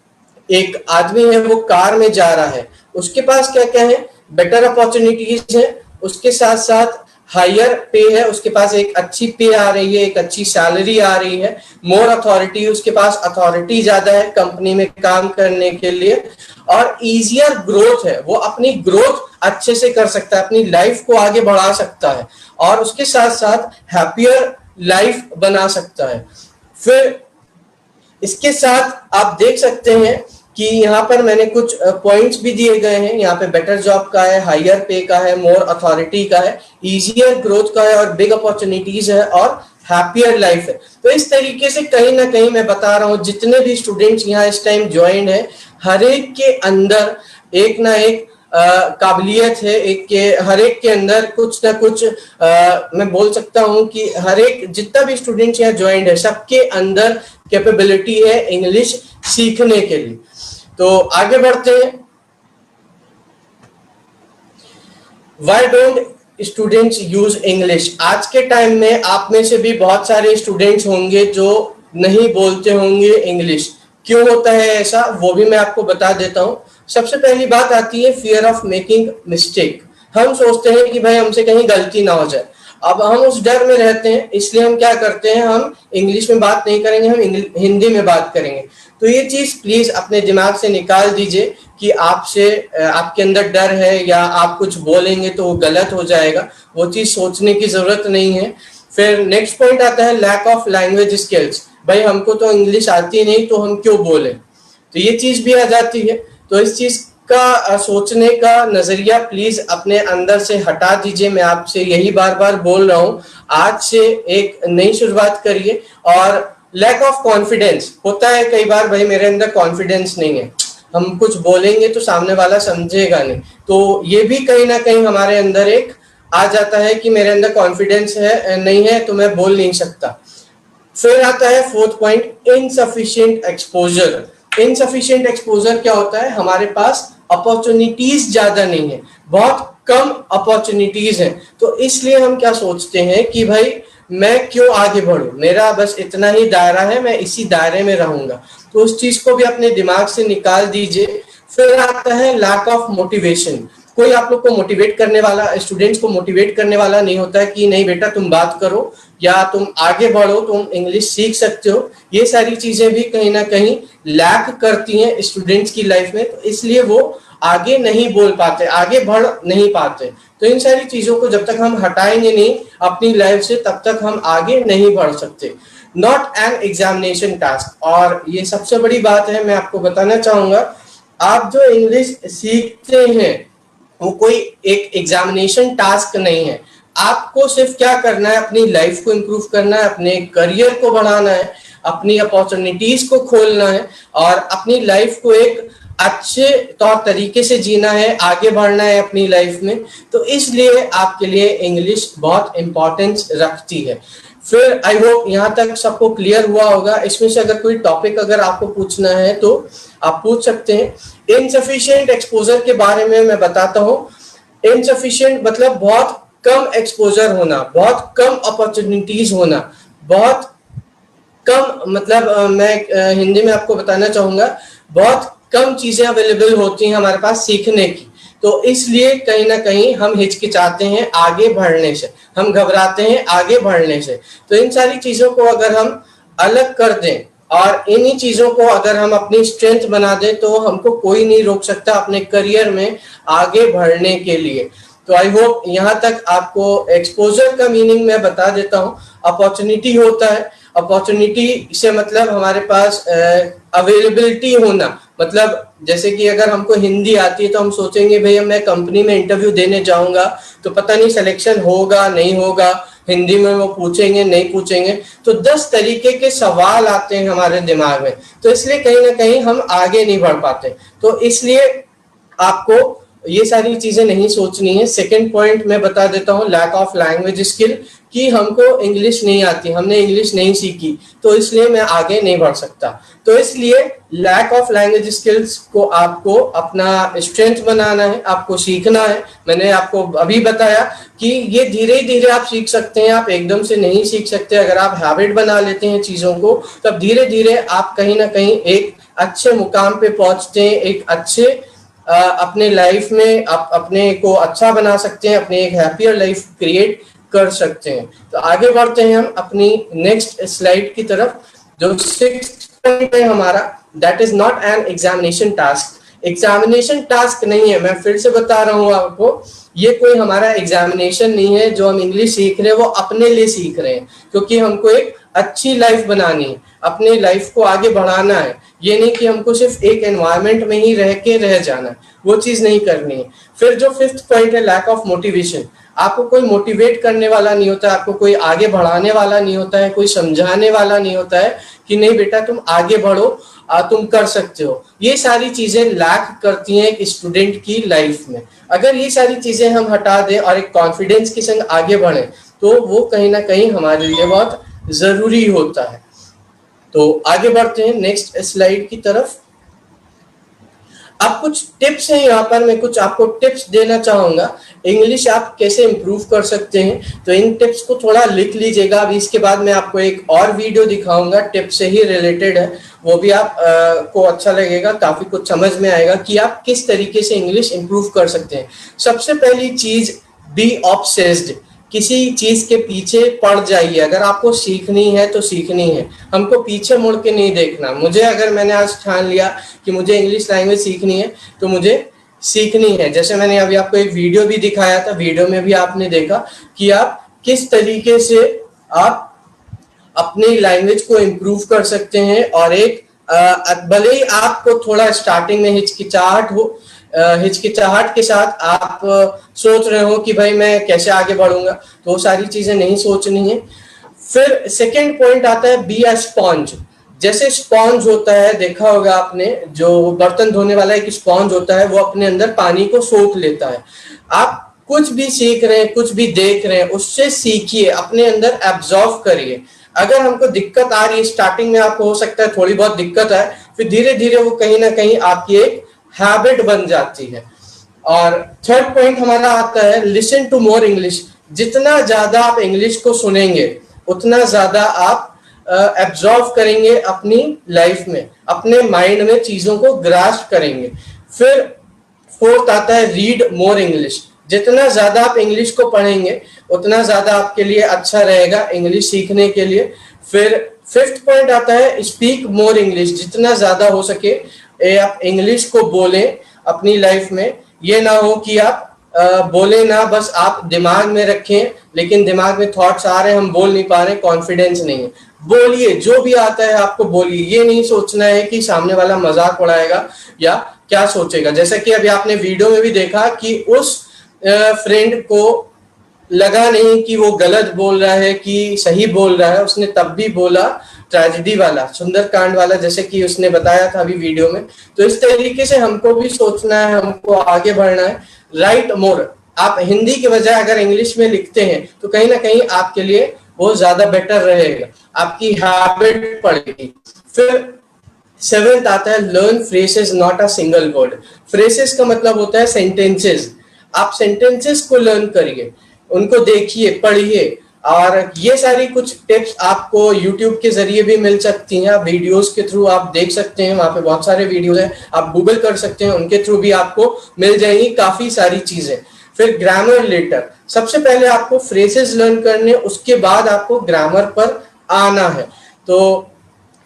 एक आदमी है वो कार में जा रहा है, उसके पास क्या क्या है, बेटर अपॉर्चुनिटीज है, उसके साथ साथ हायर पे है, उसके पास एक अच्छी पे आ रही है, एक अच्छी सैलरी आ रही है, मोर अथॉरिटी, उसके पास अथॉरिटी ज्यादा है कंपनी में काम करने के लिए, और इजियर ग्रोथ है, वो अपनी ग्रोथ अच्छे से कर सकता है, अपनी लाइफ को आगे बढ़ा सकता है और उसके साथ साथ हैप्पियर लाइफ बना सकता है। फिर इसके साथ आप देख सकते हैं कि यहाँ पर मैंने कुछ पॉइंट्स भी दिए गए हैं। यहाँ पे बेटर जॉब का है, हायर पे का है, मोर अथॉरिटी का है, इजियर ग्रोथ का है और बिग अपॉर्चुनिटीज है और हैप्पियर लाइफ है। तो इस तरीके से कहीं ना कहीं मैं बता रहा हूँ जितने भी स्टूडेंट्स यहाँ इस टाइम ज्वाइन है, हर एक के अंदर एक ना एक काबिलियत है, हर एक के अंदर कुछ ना कुछ मैं बोल सकता हूं कि हर एक जितना भी स्टूडेंट यहाँ ज्वाइंट है सबके अंदर कैपेबिलिटी है इंग्लिश सीखने के लिए। तो आगे बढ़ते हैं। Why don't students use English? आज के टाइम में आप में से भी बहुत सारे स्टूडेंट्स होंगे जो नहीं बोलते होंगे इंग्लिश। क्यों होता है ऐसा, वो भी मैं आपको बता देता हूं। सबसे पहली बात आती है फियर ऑफ मेकिंग मिस्टेक। हम सोचते हैं कि भाई हमसे कहीं गलती ना हो जाए। अब हम उस डर में रहते हैं, इसलिए हम क्या करते हैं, हम इंग्लिश में बात नहीं करेंगे, हम हिंदी में बात करेंगे। तो ये चीज प्लीज अपने दिमाग से निकाल दीजिए कि आपसे आपके अंदर डर है या आप कुछ बोलेंगे तो वो गलत हो जाएगा। वो चीज सोचने की जरूरत नहीं है। फिर नेक्स्ट पॉइंट आता है लैक ऑफ लैंग्वेज स्किल्स। भाई हमको तो इंग्लिश आती नहीं तो हम क्यों बोले, तो ये चीज भी आ जाती है। तो इस चीज का सोचने का नजरिया प्लीज अपने अंदर से हटा दीजिए। मैं आपसे यही बार बार बोल रहा हूँ, आज से एक नई शुरुआत करिए। और लैक ऑफ कॉन्फिडेंस होता है कई बार, भाई मेरे अंदर कॉन्फिडेंस नहीं है, हम कुछ बोलेंगे तो सामने वाला समझेगा नहीं, तो ये भी कहीं ना कहीं हमारे अंदर एक आ जाता है कि मेरे अंदर कॉन्फिडेंस है नहीं है तो मैं बोल नहीं सकता। फिर आता है fourth point, insufficient exposure. Insufficient exposure क्या होता है, हमारे पास अपॉर्चुनिटीज ज्यादा नहीं है, बहुत कम अपॉर्चुनिटीज हैं। तो इसलिए हम क्या सोचते हैं कि भाई मैं क्यों आगे बढ़ूं, मेरा बस इतना ही दायरा है, मैं इसी दायरे में रहूंगा। तो उस चीज को भी अपने दिमाग से निकाल दीजिए। फिर आता है लैक ऑफ मोटिवेशन। कोई आप लोग को मोटिवेट करने वाला, स्टूडेंट्स को मोटिवेट करने वाला नहीं होता है कि नहीं बेटा तुम बात करो या तुम आगे बढ़ो, तुम इंग्लिश सीख सकते हो। ये सारी चीजें भी कहीं ना कहीं लैक करती हैं स्टूडेंट्स की लाइफ में, तो इसलिए वो आगे नहीं बोल पाते, आगे बढ़ नहीं पाते। तो इन सारी चीजों को जब तक हम हटाएंगे नहीं अपनी लाइफ से, तब तक हम आगे नहीं बढ़ सकते। नॉट एन एग्जामिनेशन टास्क, और ये सबसे बड़ी बात है, मैं आपको बताना चाहूंगा, आप जो इंग्लिश सीखते हैं वो कोई एक एग्जामिनेशन टास्क नहीं है। आपको सिर्फ क्या करना है, अपनी लाइफ को इम्प्रूव करना है, अपने करियर को बढ़ाना है, अपनी अपॉर्चुनिटीज को खोलना है और अपनी लाइफ को एक अच्छे तौर तरीके से जीना है, आगे बढ़ना है अपनी लाइफ में। तो इसलिए आपके लिए इंग्लिश बहुत इंपॉर्टेंस रखती है। फिर आई होप यहाँ तक सबको क्लियर हुआ होगा। इसमें से अगर कोई टॉपिक अगर आपको पूछना है तो आप पूछ सकते हैं। इनसफिशिएंट एक्सपोजर के बारे में मैं बताता हूँ। इनसफिशिएंट मतलब बहुत कम एक्सपोजर होना, बहुत कम अपॉर्चुनिटीज होना, बहुत कम मतलब मैं हिंदी में आपको बताना चाहूंगा, बहुत कम चीजें अवेलेबल होती हैं हमारे पास सीखने की। तो इसलिए कहीं ना कहीं हम हिचकिचाते हैं आगे बढ़ने से, हम घबराते हैं आगे बढ़ने से। तो इन सारी चीजों को अगर हम अलग कर दें और इन्हीं चीजों को अगर हम अपनी स्ट्रेंथ बना दें तो हमको कोई नहीं रोक सकता अपने करियर में आगे बढ़ने के लिए। तो आई होप यहाँ तक आपको एक्सपोजर का मीनिंग मैं बता देता हूँ। अपॉर्चुनिटी होता है, अपॉर्चुनिटी से मतलब हमारे पास अवेलेबिलिटी होना, मतलब जैसे कि अगर हमको हिंदी आती है तो हम सोचेंगे भैया मैं कंपनी में इंटरव्यू देने जाऊंगा तो पता नहीं सिलेक्शन होगा नहीं होगा, हिंदी में वो पूछेंगे नहीं पूछेंगे, तो 10 तरीके के सवाल आते हैं हमारे दिमाग में। तो इसलिए कहीं ना कहीं हम आगे नहीं बढ़ पाते। तो इसलिए आपको ये सारी चीजें नहीं सोचनी है। सेकंड पॉइंट मैं बता देता हूँ, लैक ऑफ लैंग्वेज स्किल, कि हमको इंग्लिश नहीं आती, हमने इंग्लिश नहीं सीखी तो इसलिए मैं आगे नहीं बढ़ सकता। तो इसलिए लैक ऑफ लैंग्वेज स्किल्स को आपको अपना स्ट्रेंथ बनाना है, आपको सीखना है। मैंने आपको अभी बताया कि ये धीरे धीरे आप सीख सकते हैं, आप एकदम से नहीं सीख सकते। अगर आप हैबिट बना लेते हैं चीजों को तब धीरे धीरे आप कहीं ना कहीं एक अच्छे मुकाम पे पहुंचते हैं, एक अच्छे अपने लाइफ में आप अपने को अच्छा बना सकते हैं, अपने एक हैप्पियर लाइफ क्रिएट कर सकते हैं। तो आगे बढ़ते हैं हम अपनी नेक्स्ट स्लाइड की तरफ। जो 6th पॉइंट है हमारा, that is not an examination task. Examination task नहीं है, मैं फिर से बता रहा हूँ आपको, ये कोई हमारा एग्जामिनेशन नहीं है। जो हम इंग्लिश सीख रहे हैं वो अपने लिए सीख रहे हैं, क्योंकि हमको एक अच्छी लाइफ बनानी है, अपने लाइफ को आगे बढ़ाना है। ये नहीं कि हमको सिर्फ एक एनवायरनमेंट में ही रह जाना है, वो चीज नहीं करनी है। फिर जो फिफ्थ पॉइंट है, लैक ऑफ मोटिवेशन। आपको कोई मोटिवेट करने वाला नहीं होता है, आपको कोई आगे बढ़ाने वाला नहीं होता है, कोई समझाने वाला नहीं होता है कि नहीं बेटा तुम आगे बढ़ो, तुम कर सकते हो। ये सारी चीजें लैक करती हैं एक स्टूडेंट की लाइफ में। अगर ये सारी चीजें हम हटा दें और एक कॉन्फिडेंस के संग आगे बढ़े तो वो कहीं ना कहीं हमारे लिए बहुत जरूरी होता है। तो आगे बढ़ते हैं नेक्स्ट स्लाइड की तरफ। अब कुछ टिप्स हैं यहाँ पर, मैं कुछ आपको टिप्स देना चाहूंगा इंग्लिश आप कैसे इंप्रूव कर सकते हैं। तो इन टिप्स को थोड़ा लिख लीजिएगा। अभी इसके बाद मैं आपको एक और वीडियो दिखाऊंगा, टिप्स से ही रिलेटेड है, वो भी आप को अच्छा लगेगा, काफी कुछ समझ में आएगा कि आप किस तरीके से इंग्लिश इंप्रूव कर सकते हैं। सबसे पहली चीज, बी ऑब्सेस्ड। किसी चीज के पीछे पड़ जाइए। अगर आपको सीखनी है तो सीखनी है, हमको पीछे मुड़ के नहीं देखना। मुझे अगर मैंने आज ठान लिया कि मुझे इंग्लिश लैंग्वेज सीखनी है तो मुझे सीखनी है। जैसे मैंने अभी आपको एक वीडियो भी दिखाया था, वीडियो में भी आपने देखा कि आप किस तरीके से आप अपनी लैंग्वेज को इम्प्रूव कर सकते हैं। और एक भले ही आपको थोड़ा स्टार्टिंग में हिचकिचाहट के साथ आप सोच रहे हो कि भाई मैं कैसे आगे बढ़ूंगा, तो वो सारी चीजें नहीं सोचनी है। फिर सेकंड पॉइंट आता है, बी अ स्पॉन्ज। जैसे स्पॉन्ज होता है, देखा होगा आपने, जो बर्तन धोने वाला एक स्पॉन्ज होता है, वो अपने अंदर पानी को सोख लेता है। आप कुछ भी सीख रहे हैं, कुछ भी देख रहे हैं, उससे सीखिए, अपने अंदर एब्जॉर्व करिए। अगर हमको दिक्कत आ रही है स्टार्टिंग में, आपको हो सकता है थोड़ी बहुत दिक्कत आए, फिर धीरे धीरे वो कहीं ना कहीं आपकी एक हैबिट बन जाती है। और थर्ड पॉइंट हमारा आता है, लिसन टू मोर इंग्लिश। जितना ज्यादा आप इंग्लिश को सुनेंगे उतना ज्यादा आप एब्जॉर्व करेंगे अपनी लाइफ में, अपने माइंड में चीजों को ग्रास्प करेंगे। फिर फोर्थ आता है, रीड मोर इंग्लिश। जितना ज्यादा आप इंग्लिश को पढ़ेंगे उतना ज्यादा आपके लिए अच्छा रहेगा इंग्लिश सीखने के लिए। फिर फिफ्थ पॉइंट आता है, स्पीक मोर इंग्लिश। जितना ज्यादा हो सके आप इंग्लिश को बोलें अपनी लाइफ में। ये ना हो कि आप बोले ना, बस आप दिमाग में रखें, लेकिन दिमाग में थॉट्स आ रहे हैं, हम बोल नहीं पा रहे, कॉन्फिडेंस नहीं है। बोलिए, जो भी आता है आपको बोलिए। ये नहीं सोचना है कि सामने वाला मजाक उड़ाएगा या क्या सोचेगा। जैसा कि अभी आपने वीडियो में भी देखा कि उस फ्रेंड को लगा नहीं कि वो गलत बोल रहा है कि सही बोल रहा है, उसने तब भी बोला ट्रेजेडी वाला, सुंदरकांड वाला, जैसे कि उसने बताया था अभी वीडियो में। तो इस तरीके से हमको भी सोचना है, हमको आगे बढ़ना है। राइट मोर, आप हिंदी के बजाय अगर इंग्लिश में लिखते हैं तो कहीं ना कहीं आपके लिए वो ज्यादा बेटर रहेगा, आपकी हैबिट पड़ेगी। फिर सेवेंथ आता है, learn phrases not a single word. Phrases का मतलब होता है सेंटेंसेस। आप सेंटेंसेस को लर्न करिए, उनको देखिए, पढ़िए। और ये सारी कुछ टिप्स आपको YouTube के जरिए भी मिल सकती हैं, वीडियोस के थ्रू आप देख सकते हैं, वहां पे बहुत सारे वीडियोस हैं, आप गूगल कर सकते हैं, उनके थ्रू भी आपको मिल जाएंगी काफी सारी चीजें। फिर ग्रामर लेटर, सबसे पहले आपको फ्रेसेस लर्न करने, उसके बाद आपको ग्रामर पर आना है। तो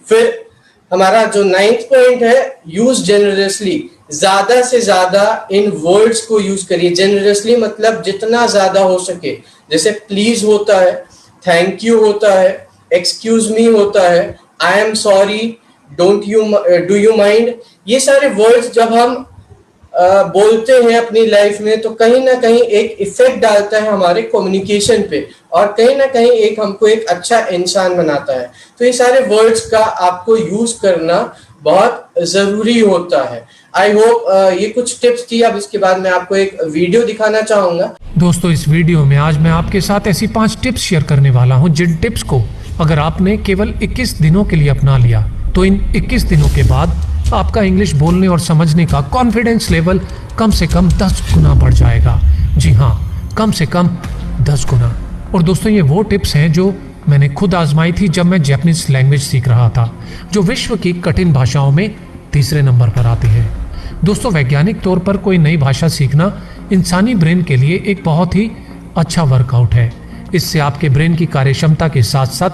फिर हमारा जो 9th पॉइंट है, यूज जेनरसली। ज्यादा से ज्यादा इन वर्ड्स को यूज करिए। जेनरसली मतलब जितना ज्यादा हो सके। जैसे प्लीज होता है, थैंक यू होता है, एक्सक्यूज मी होता है, I am sorry, do you mind. ये सारे वर्ड्स जब हम बोलते हैं अपनी लाइफ में तो कहीं ना कहीं एक इफेक्ट डालता है हमारे कम्युनिकेशन पे, और कहीं ना कहीं एक हमको एक अच्छा इंसान बनाता है। तो ये सारे वर्ड्स का आपको यूज करना बहुत जरूरी होता है। आई होप ये कुछ टिप्स थी। अब इसके बाद मैं आपको एक वीडियो दिखाना चाहूंगा। दोस्तों, इस वीडियो में आज मैं आपके साथ ऐसी 5 टिप्स शेयर करने वाला हूं, जिन टिप्स को अगर आपने केवल 21 दिनों के लिए अपना लिया तो इन 21 दिनों के बाद आपका इंग्लिश बोलने और समझने का कॉन्फिडेंस लेवल कम से कम 10 गुना बढ़ जाएगा। जी हाँ, कम से कम 10 गुना। और दोस्तों, ये वो टिप्स हैं जो मैंने खुद आजमाई थी जब मैं जैपनीज लैंग्वेज सीख रहा था, जो विश्व की कठिन भाषाओं में तीसरे नंबर पर आती है। दोस्तों, वैज्ञानिक तौर पर कोई नई भाषा सीखना इंसानी ब्रेन के लिए एक बहुत ही अच्छा वर्कआउट है। इससे आपके ब्रेन की कार्यक्षमता के साथ साथ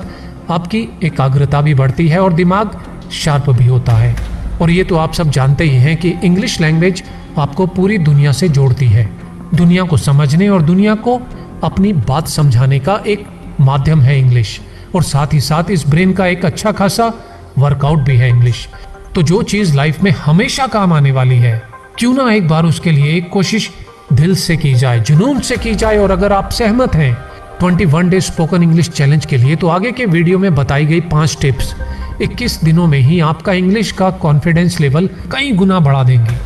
आपकी एकाग्रता भी बढ़ती है और दिमाग शार्प भी होता है। और ये तो आप सब जानते ही हैं कि इंग्लिश लैंग्वेज आपको पूरी दुनिया से जोड़ती है। दुनिया को समझने और दुनिया को अपनी बात समझाने का एक माध्यम है इंग्लिश। और साथ ही साथ इस ब्रेन का एक अच्छा खासा वर्कआउट भी है इंग्लिश। तो जो चीज लाइफ में हमेशा काम आने वाली है, क्यों ना एक बार उसके लिए एक कोशिश दिल से की जाए, जुनून से की जाए। और अगर आप सहमत हैं 21 डे स्पोकन इंग्लिश चैलेंज के लिए, तो आगे के वीडियो में बताई गई 5 टिप्स 21 दिनों में ही आपका इंग्लिश का कॉन्फिडेंस लेवल कई गुना बढ़ा देंगे।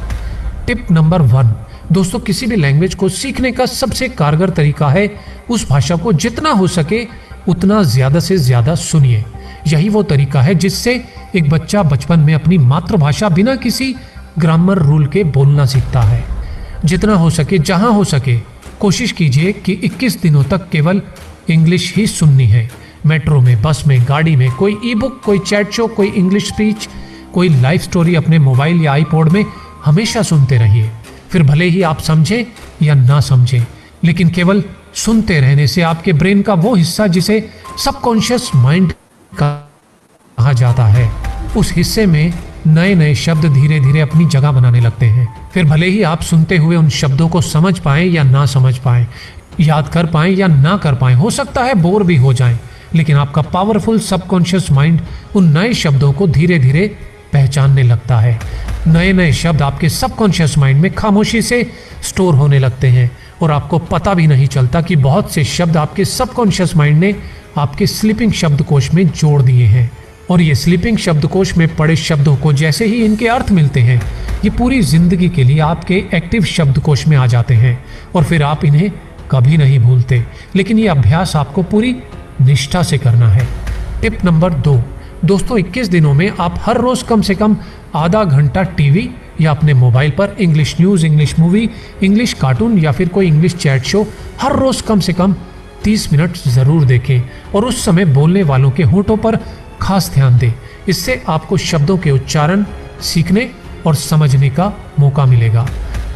टिप नंबर 1, दोस्तों किसी भी लैंग्वेज को सीखने का सबसे कारगर तरीका है उस भाषा को जितना हो सके उतना ज्यादा से ज्यादा सुनिए। यही वो तरीका है जिससे एक बच्चा बचपन में अपनी मातृभाषा बिना किसी ग्रामर रूल के बोलना सीखता है। जितना हो सके, जहां हो सके, कोशिश कीजिए कि 21 दिनों तक केवल इंग्लिश ही सुननी है। मेट्रो में, बस में, गाड़ी में, कोई ई बुक, कोई चैट शो, कोई इंग्लिश स्पीच, कोई लाइव स्टोरी अपने मोबाइल या आईपॉड में हमेशा सुनते रहिए। फिर भले ही आप समझें या ना समझें, लेकिन केवल सुनते रहने से आपके ब्रेन का वो हिस्सा जिसे सबकॉन्शियस माइंड कहा जाता है, उस हिस्से में नए नए शब्द धीरे धीरे अपनी जगह बनाने लगते हैं। फिर भले ही आप सुनते हुए उन शब्दों को समझ पाएं या ना समझ पाएं, याद कर पाएं या ना कर पाएं, हो सकता है बोर भी हो जाएं, लेकिन आपका पावरफुल सबकॉन्शियस माइंड उन नए शब्दों को धीरे धीरे पहचानने लगता है। नए नए शब्द आपके सबकॉन्शियस माइंड में खामोशी से स्टोर होने लगते हैं और आपको पता भी नहीं चलता कि बहुत से शब्द आपके सबकॉन्शियस माइंड ने आपके स्लीपिंग शब्दकोश में जोड़ दिए हैं। और ये स्लीपिंग शब्दकोश में पड़े शब्दों को जैसे ही इनके अर्थ मिलते हैं, ये पूरी जिंदगी के लिए आपके एक्टिव शब्दकोश में आ जाते हैं और फिर आप इन्हें कभी नहीं भूलते। लेकिन ये अभ्यास आपको पूरी निष्ठा से करना है। टिप नंबर 2, दोस्तों 21 दिनों में आप हर रोज कम से कम आधा घंटा टीवी या अपने मोबाइल पर English news, English movie, English cartoon या फिर कोई इंग्लिश चैट शो हर रोज कम से कम 30 मिनट ज़रूर देखें और उस समय बोलने वालों के होठों पर खास ध्यान दें। इससे आपको शब्दों के उच्चारण सीखने और समझने का मौका मिलेगा।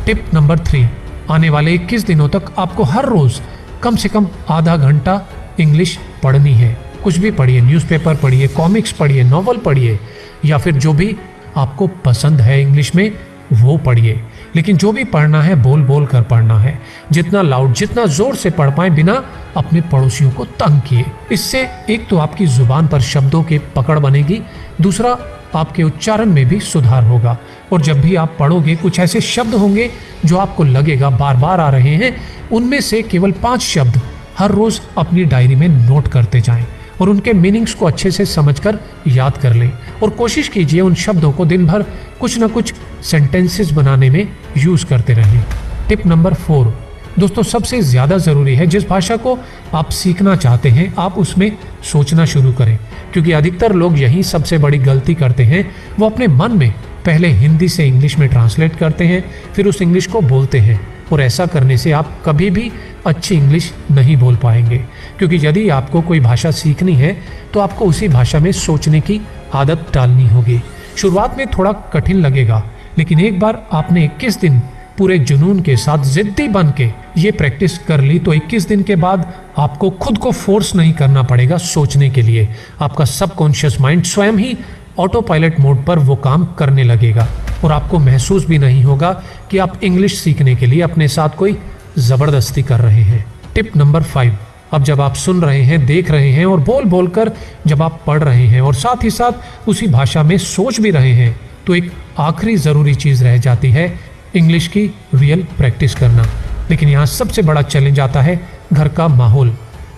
टिप नंबर 3, आने वाले 21 दिनों तक आपको हर रोज कम से कम आधा घंटा इंग्लिश पढ़नी है। कुछ भी पढ़िए, न्यूज़पेपर पढ़िए, कॉमिक्स पढ़िए, नॉवल पढ़िए या फिर जो भी आपको पसंद है इंग्लिश में वो पढ़िए। लेकिन जो भी पढ़ना है बोल बोल कर पढ़ना है, जितना लाउड, जितना जोर से पढ़ पाए बिना अपने पड़ोसियों को तंग किए। इससे एक तो आपकी जुबान पर शब्दों की पकड़ बनेगी, दूसरा आपके उच्चारण में भी सुधार होगा। और जब भी आप पढ़ोगे कुछ ऐसे शब्द होंगे जो आपको लगेगा बार बार आ रहे हैं, उनमें से केवल 5 शब्द हर रोज अपनी डायरी में नोट करते जाएं और उनके मीनिंग्स को अच्छे से समझकर याद कर लें। और कोशिश कीजिए उन शब्दों को दिन भर कुछ ना कुछ सेंटेंसेस बनाने में यूज करते रहें। टिप नंबर 4, दोस्तों सबसे ज़्यादा ज़रूरी है जिस भाषा को आप सीखना चाहते हैं आप उसमें सोचना शुरू करें, क्योंकि अधिकतर लोग यही सबसे बड़ी गलती करते हैं। वो अपने मन में पहले हिंदी से इंग्लिश में ट्रांसलेट करते हैं, फिर उस इंग्लिश को बोलते हैं और ऐसा करने से आप कभी भी अच्छी इंग्लिश नहीं बोल पाएंगे। क्योंकि यदि आपको कोई भाषा सीखनी है तो आपको उसी भाषा में सोचने की आदत डालनी होगी। शुरुआत में थोड़ा कठिन लगेगा, लेकिन एक बार आपने 21 दिन पूरे जुनून के साथ जिद्दी बन के ये प्रैक्टिस कर ली तो 21 दिन के बाद आपको खुद को फोर्स नहीं करना पड़ेगा सोचने के लिए। आपका सबकॉन्शियस माइंड स्वयं ही ऑटो पायलट मोड पर वो काम करने लगेगा और आपको महसूस भी नहीं होगा कि आप इंग्लिश सीखने के लिए अपने साथ कोई ज़बरदस्ती कर रहे हैं। टिप नंबर 5, अब जब आप सुन रहे हैं, देख रहे हैं और बोल बोल कर जब आप पढ़ रहे हैं और साथ ही साथ उसी भाषा में सोच भी रहे हैं, तो एक आखिरी ज़रूरी चीज़ रह जाती है, इंग्लिश की रियल प्रैक्टिस करना। लेकिन यहाँ सबसे बड़ा चैलेंज आता है घर का माहौल।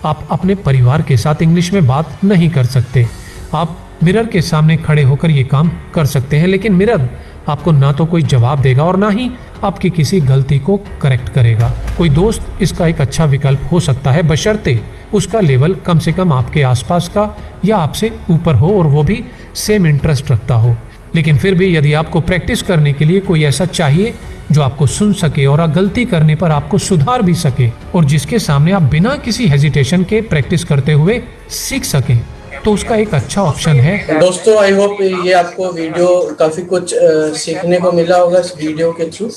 आप अपने परिवार के साथ इंग्लिश में बात नहीं कर सकते। आप मिरर के सामने खड़े होकर ये काम कर सकते हैं, लेकिन मिरर आपको ना तो कोई जवाब देगा और ना ही आपकी किसी गलती को करेक्ट करेगा। कोई दोस्त इसका एक अच्छा विकल्प हो सकता है, बशर्ते उसका लेवल कम से कम आपके आसपास का या आपसे ऊपर हो और वो भी सेम इंटरेस्ट रखता हो। लेकिन फिर भी यदि आपको प्रैक्टिस करने के लिए कोई ऐसा चाहिए जो आपको सुन सके और गलती करने पर आपको सुधार भी सके और जिसके सामने आप बिना किसी हेजिटेशन के प्रैक्टिस करते हुए सीख सकें, तो उसका एक अच्छा ऑप्शन है। दोस्तों आई होप ये आपको वीडियो काफ़ी कुछ सीखने को मिला होगा इस वीडियो के थ्रू।